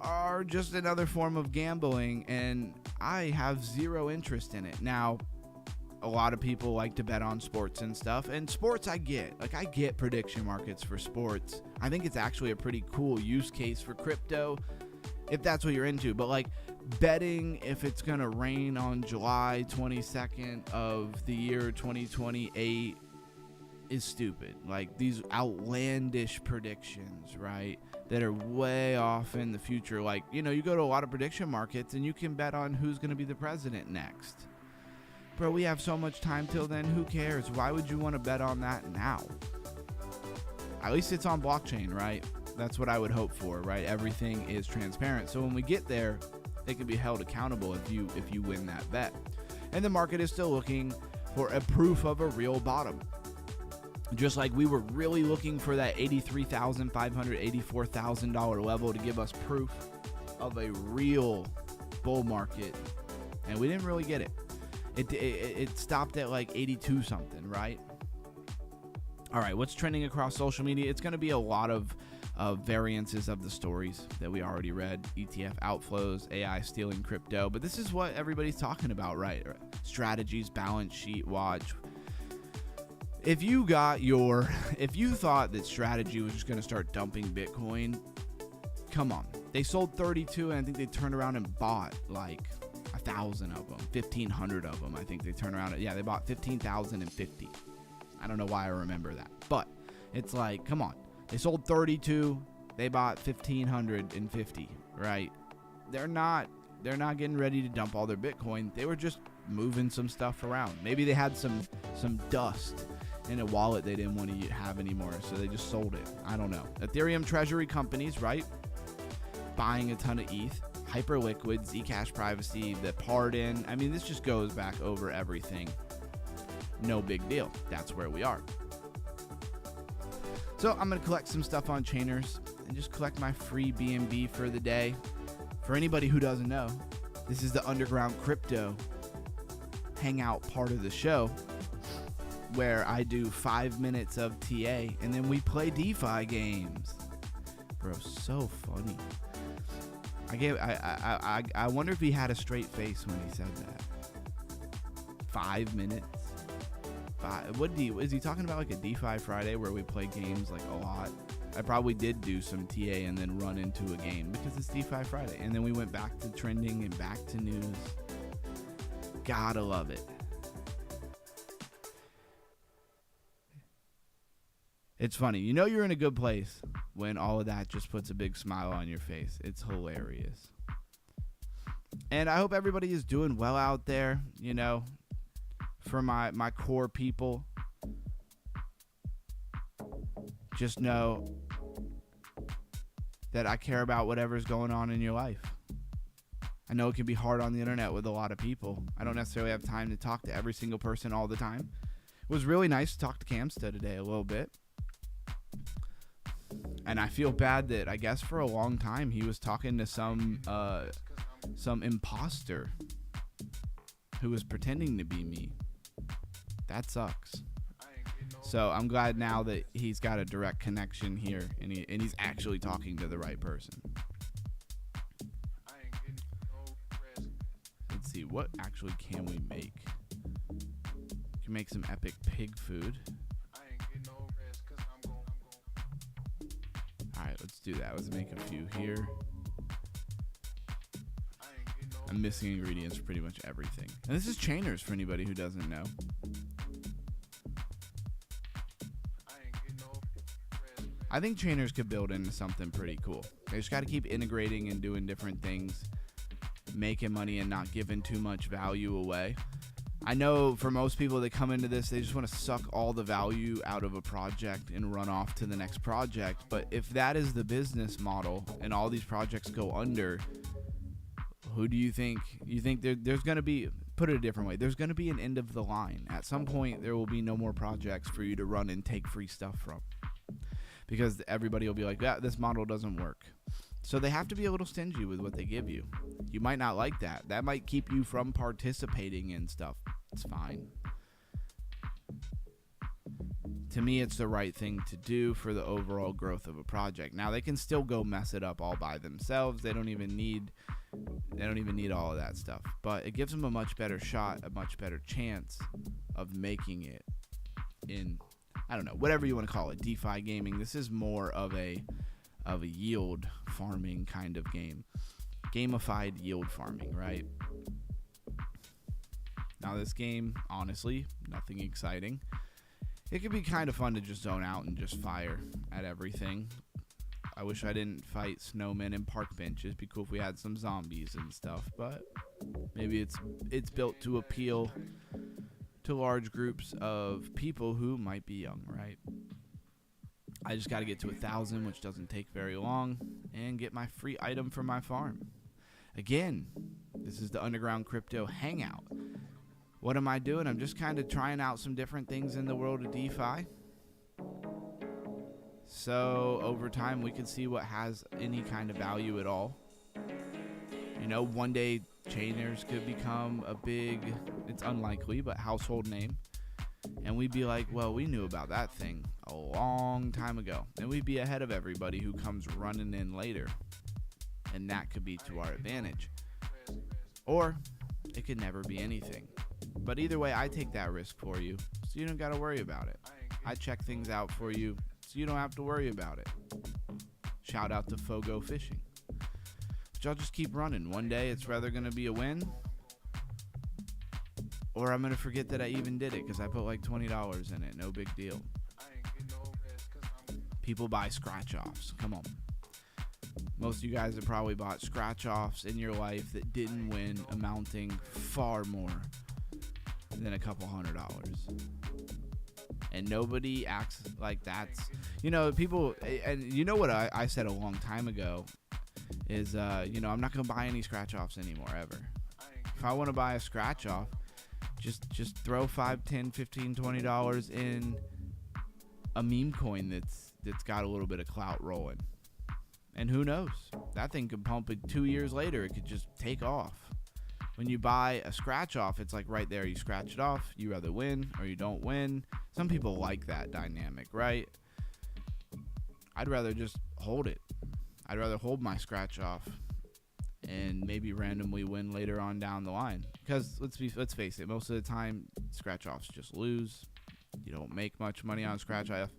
are just another form of gambling, and I have zero interest in it. Now, a lot of people like to bet on sports and stuff, and sports I get. Like, I get prediction markets for sports. I think it's actually a pretty cool use case for crypto, if that's what you're into. But like betting if it's going to rain on July 22nd of the year 2028 is stupid. Like, these outlandish predictions, right, that are way off in the future. Like, you know, you go to a lot of prediction markets and you can bet on who's going to be the president next. Bro, we have so much time till then. Who cares? Why would you want to bet on that now? At least it's on blockchain, right? That's what I would hope for, right? Everything is transparent. So when we get there, they can be held accountable if you win that bet. And the market is still looking for a proof of a real bottom. Just like we were really looking for that $83,500, $84,000 level to give us proof of a real bull market. And we didn't really get it. It stopped at like 82 something, right? All right, what's trending across social media? It's going to be a lot of variances of the stories that we already read. ETF outflows, AI stealing crypto. But this is what everybody's talking about, right? Strategies, balance sheet watch. If you thought that Strategy was just going to start dumping Bitcoin, come on. They sold 32, and I think they turned around and bought like 1,000 of them, 1,500 of them. I think they turned around. They bought 15,050. I don't know why I remember that, but it's like, come on. They sold 32. They bought 1,550, right? They're not getting ready to dump all their Bitcoin. They were just moving some stuff around. Maybe they had some dust in a wallet they didn't want to have anymore, so they just sold it. I don't know. Ethereum treasury companies, right? Buying a ton of ETH. Hyperliquid, Zcash privacy, the pardon. I mean, this just goes back over everything. No big deal. That's where we are. So I'm going to collect some stuff on Chainers and just collect my free BNB for the day. For anybody who doesn't know, this is the Underground Crypto Hangout part of the show where I do 5 minutes of TA and then we play DeFi games. Bro, so funny. I wonder if he had a straight face when he said that. 5 minutes. Is he talking about like a DeFi Friday where we play games like a lot? I probably did do some TA and then run into a game because it's DeFi Friday. And then we went back to trending and back to news. Gotta love it. It's funny. You know you're in a good place when all of that just puts a big smile on your face. It's hilarious. And I hope everybody is doing well out there, you know. For my core people, just know that I care about whatever's going on in your life. I know it can be hard on the internet with a lot of people. I don't necessarily have time to talk to every single person all the time. It was really nice to talk to Camsta today a little bit. And I feel bad that I guess for a long time he was talking to some imposter. who was pretending to be me. That sucks. So I'm glad now that he's got a direct connection here, and he's actually talking to the right person. Let's see, what actually can we make? We can make some epic pig food. Alright, let's do that. Let's make a few here. I'm missing ingredients for pretty much everything. And this is Chainers for anybody who doesn't know. I think Chainers could build into something pretty cool. They just got to keep integrating and doing different things, making money and not giving too much value away. I know for most people that come into this, they just want to suck all the value out of a project and run off to the next project. But if that is the business model and all these projects go under, who do you think? You think there's going to be, put it a different way, there's going to be an end of the line. At some point, there will be no more projects for you to run and take free stuff from, because everybody will be like, yeah, this model doesn't work. So they have to be a little stingy with what they give you. You might not like that. That might keep you from participating in stuff. It's fine. To me, it's the right thing to do for the overall growth of a project. Now, they can still go mess it up all by themselves. They don't even need all of that stuff. But it gives them a much better shot, a much better chance of making it in, I don't know, whatever you want to call it, DeFi gaming. This is more of a yield farming kind of game. Gamified yield farming, right? Now this game, honestly, nothing exciting. It could be kind of fun to just zone out and just fire at everything. I wish I didn't fight snowmen and park benches. It'd be cool if we had some zombies and stuff, but maybe it's built to appeal to large groups of people who might be young, right? I just got to get to 1,000, which doesn't take very long, and get my free item from my farm. Again, this is the Underground Crypto Hangout. What am I doing? I'm just kind of trying out some different things in the world of DeFi. So over time, we can see what has any kind of value at all. You know, one day Chainers could become a big, it's unlikely, but household name. And we'd be like, well, we knew about that thing a long time ago. And we'd be ahead of everybody who comes running in later. And that could be to our advantage. Or it could never be anything. But either way, I take that risk for you, so you don't got to worry about it. I check things out for you, so you don't have to worry about it. Shout out to Fogo Fishing. But y'all just keep running. One day it's rather going to be a win, or I'm going to forget that I even did it because I put like $20 in it. No big deal. People buy scratch-offs. Come on. Most of you guys have probably bought scratch-offs in your life that didn't win, amounting far more than a couple $100. And nobody acts like that's, you know, people, and you know what I said a long time ago is, you know, I'm not going to buy any scratch-offs anymore, ever. If I want to buy a scratch-off, just throw $5, $10, $15, $20 in a meme coin that's got a little bit of clout rolling. And who knows? That thing could pump it 2 years later. It could just take off. When you buy a scratch off, it's like right there. You scratch it off. You either win or you don't win. Some people like that dynamic, right? I'd rather just hold it. I'd rather hold my scratch off and maybe randomly win later on down the line. Because let's face it, most of the time scratch offs just lose. You don't make much money on scratch off.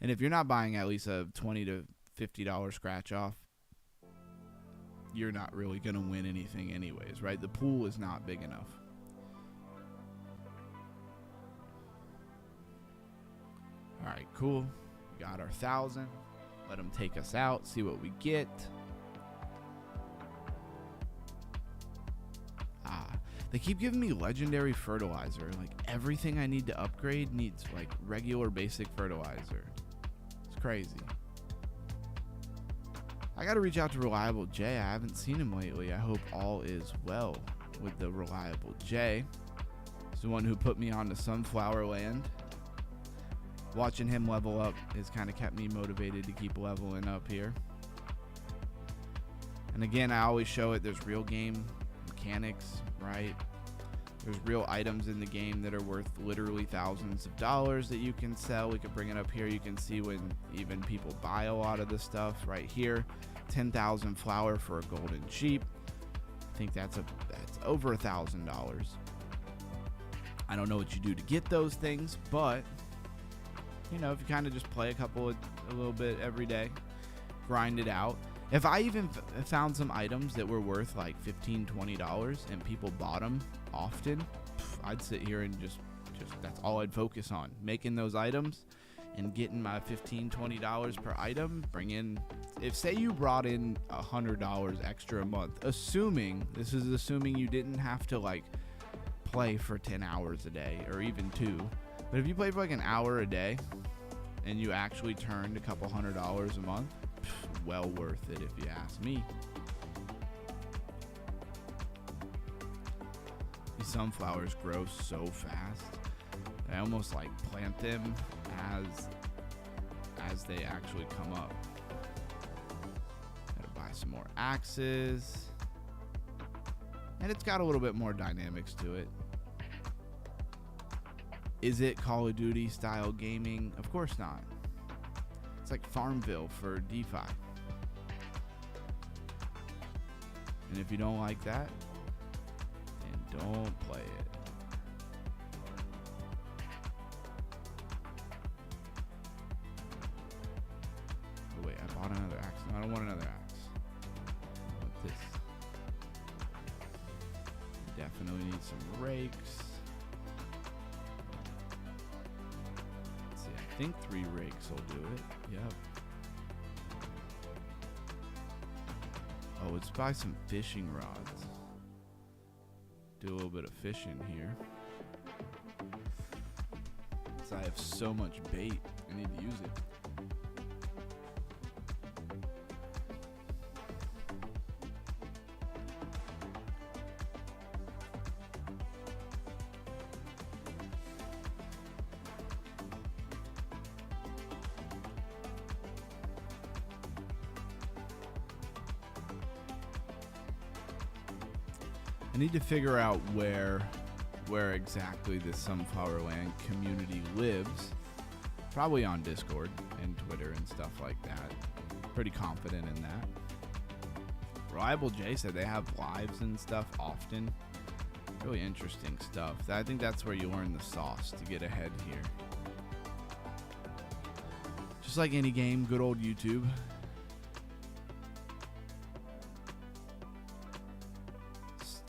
And if you're not buying at least a $20 to $50 scratch off, you're not really going to win anything anyways, right? The pool is not big enough. All right, cool. We got our 1,000. Let them take us out, see what we get. They keep giving me legendary fertilizer. Like everything I need to upgrade needs like regular basic fertilizer. It's crazy. I got to reach out to Reliable J. I haven't seen him lately. I hope all is well with the Reliable J. He's the one who put me on to Sunflower Land. Watching him level up has kind of kept me motivated to keep leveling up here. And again, I always show it. There's real game mechanics, right? There's real items in the game that are worth literally thousands of dollars that you can sell. We could bring it up here. You can see when even people buy a lot of the stuff right here. 10,000 flour for a golden sheep. I think that's over $1,000. I don't know what you do to get those things, but you know, if you kind of just play a little bit every day, grind it out. If I even found some items that were worth like $15, $20 and people bought them often, I'd sit here and just that's all I'd focus on, making those items and getting my $15, $20 per item. Bring in, if say you brought in $100 extra a month, assuming you didn't have to like play for 10 hours a day or even 2, but if you play for like an hour a day and you actually turned a couple $100 a month, well worth it if you ask me. These sunflowers grow so fast. I almost like plant them as they actually come up. Gotta buy some more axes. And it's got a little bit more dynamics to it. Is it Call of Duty style gaming? Of course not. It's like Farmville for DeFi. And if you don't like that, then don't play it. Oh wait, I bought another axe. No, I don't want another axe. I want this. Definitely need some rakes. Let's see, I think 3 rakes will do it. Yep. Oh, let's buy some fishing rods. Do a little bit of fishing here. Because I have so much bait, I need to use it. I need to figure out where exactly this Sunflower Land community lives. Probably on Discord and Twitter and stuff like that. Pretty confident in that. Reliable J said they have lives and stuff often. Really interesting stuff. I think that's where you learn the sauce to get ahead here. Just like any game, good old YouTube.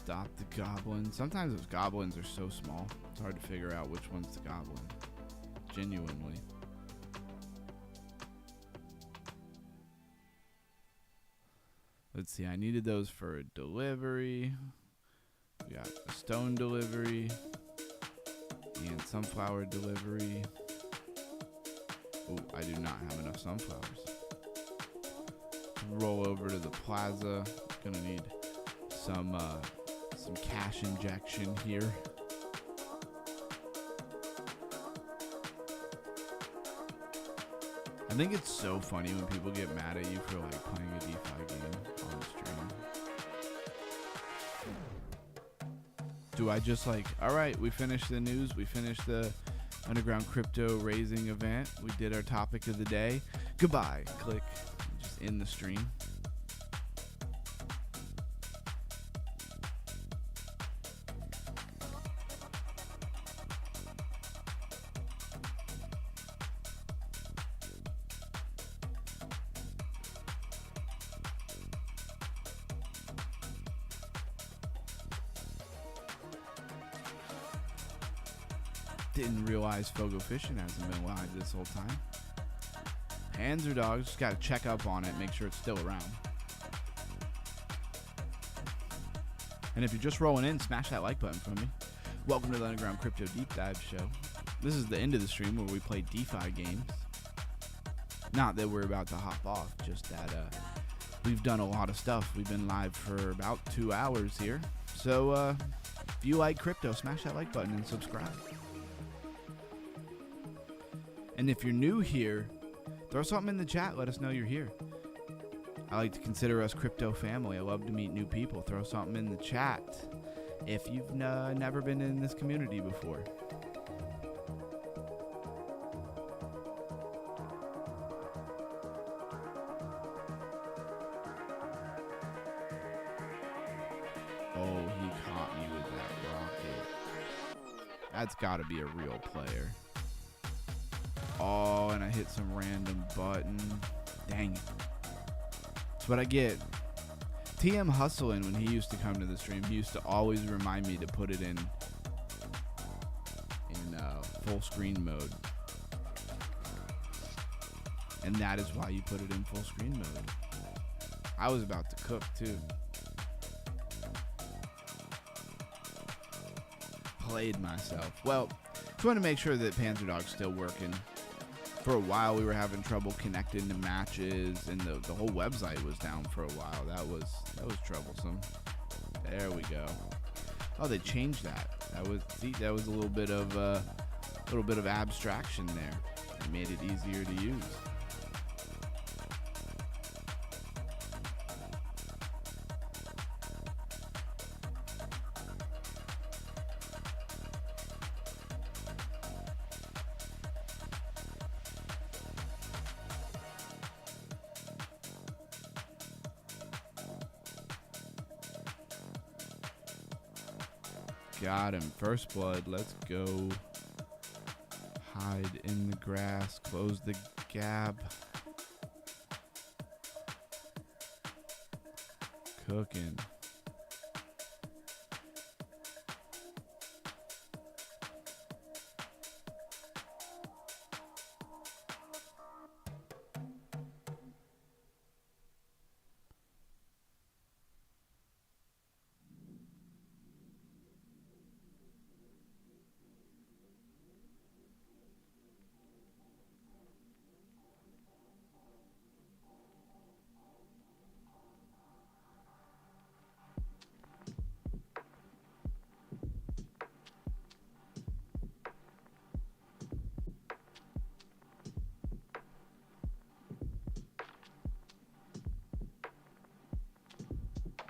Stop the goblin. Sometimes those goblins are so small, it's hard to figure out which one's the goblin. Genuinely. Let's see, I needed those for a delivery. We got a stone delivery and sunflower delivery. Oh, I do not have enough sunflowers. Roll over to the plaza. Gonna need some cash injection here. I think it's so funny when people get mad at you for like playing a DeFi game on stream. Do I just like, all right, we finished the news, we finished the underground crypto raising event, we did our topic of the day, goodbye, click, just end the stream. Didn't realize Fogo Fishing hasn't been live this whole time. Panzer Dogs, just gotta check up on it, make sure it's still around. And if you're just rolling in, smash that like button for me. Welcome to the Underground Crypto Deep Dive Show. This is the end of the stream where we play DeFi games. Not that we're about to hop off, just that we've done a lot of stuff. We've been live for about 2 hours here. So if you like crypto, smash that like button and subscribe. And if you're new here, throw something in the chat. Let us know you're here. I like to consider us crypto family. I love to meet new people. Throw something in the chat. if you've never been in this community before. Oh, he caught me with that rocket. That's got to be a real player. Oh, and I hit some random button. Dang it. That's what I get. TM Hustling, when he used to come to the stream, he used to always remind me to put it in full screen mode. And that is why you put it in full screen mode. I was about to cook too. Played myself. Well, just want to make sure that Panzer Dog's still working. For a while, we were having trouble connecting to matches, and the whole website was down for a while. That was troublesome. There we go. Oh, they changed that. That was a little bit of abstraction there. It made it easier to use. Got him. First blood. Let's go. Hide in the grass. Close the gap. Cooking.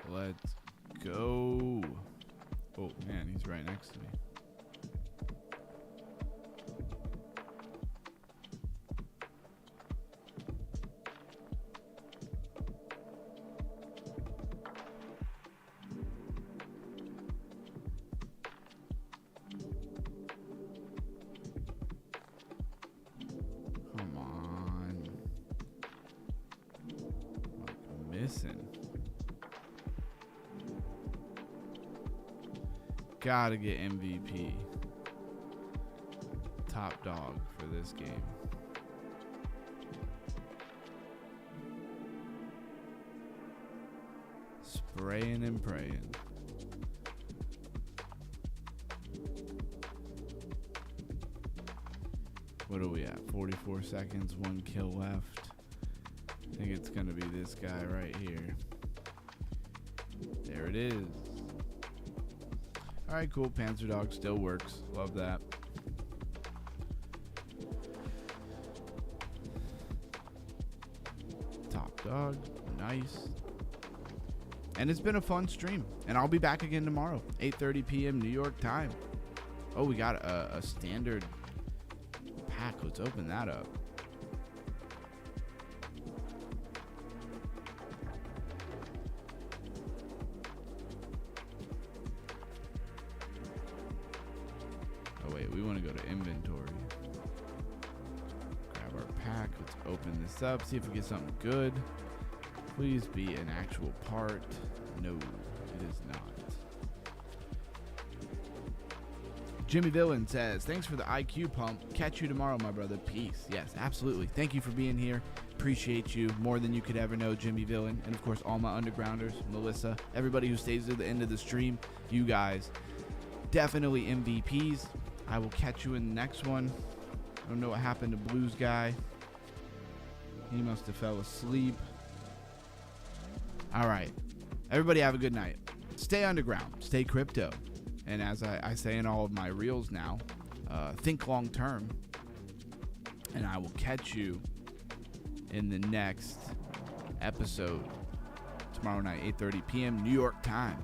Let's go. Oh, man, he's right next to me. Come on. I'm missing. Gotta get MVP. Top dog for this game. Spraying and praying. What are we at? 44 seconds, 1 kill left. I think it's gonna be this guy right here. There it is. All right, cool. Panzer Dog still works. Love that. Top dog. Nice. And it's been a fun stream. And I'll be back again tomorrow, 8:30 p.m. New York time. Oh, we got a standard pack. Let's open that up. We want to go to inventory. Grab our pack. Let's open this up. See if we get something good. Please be an actual part. No, it is not. Jimmy Villain says, thanks for the IQ pump. Catch you tomorrow, my brother. Peace. Yes, absolutely. Thank you for being here. Appreciate you more than you could ever know, Jimmy Villain. And of course, all my undergrounders, Melissa, everybody who stays to the end of the stream. You guys, definitely MVPs. I will catch you in the next one. I don't know what happened to Blues guy. He must have fell asleep. All right. Everybody have a good night. Stay underground. Stay crypto. And as I say in all of my reels now, think long term. And I will catch you in the next episode tomorrow night, 8:30 p.m. New York time.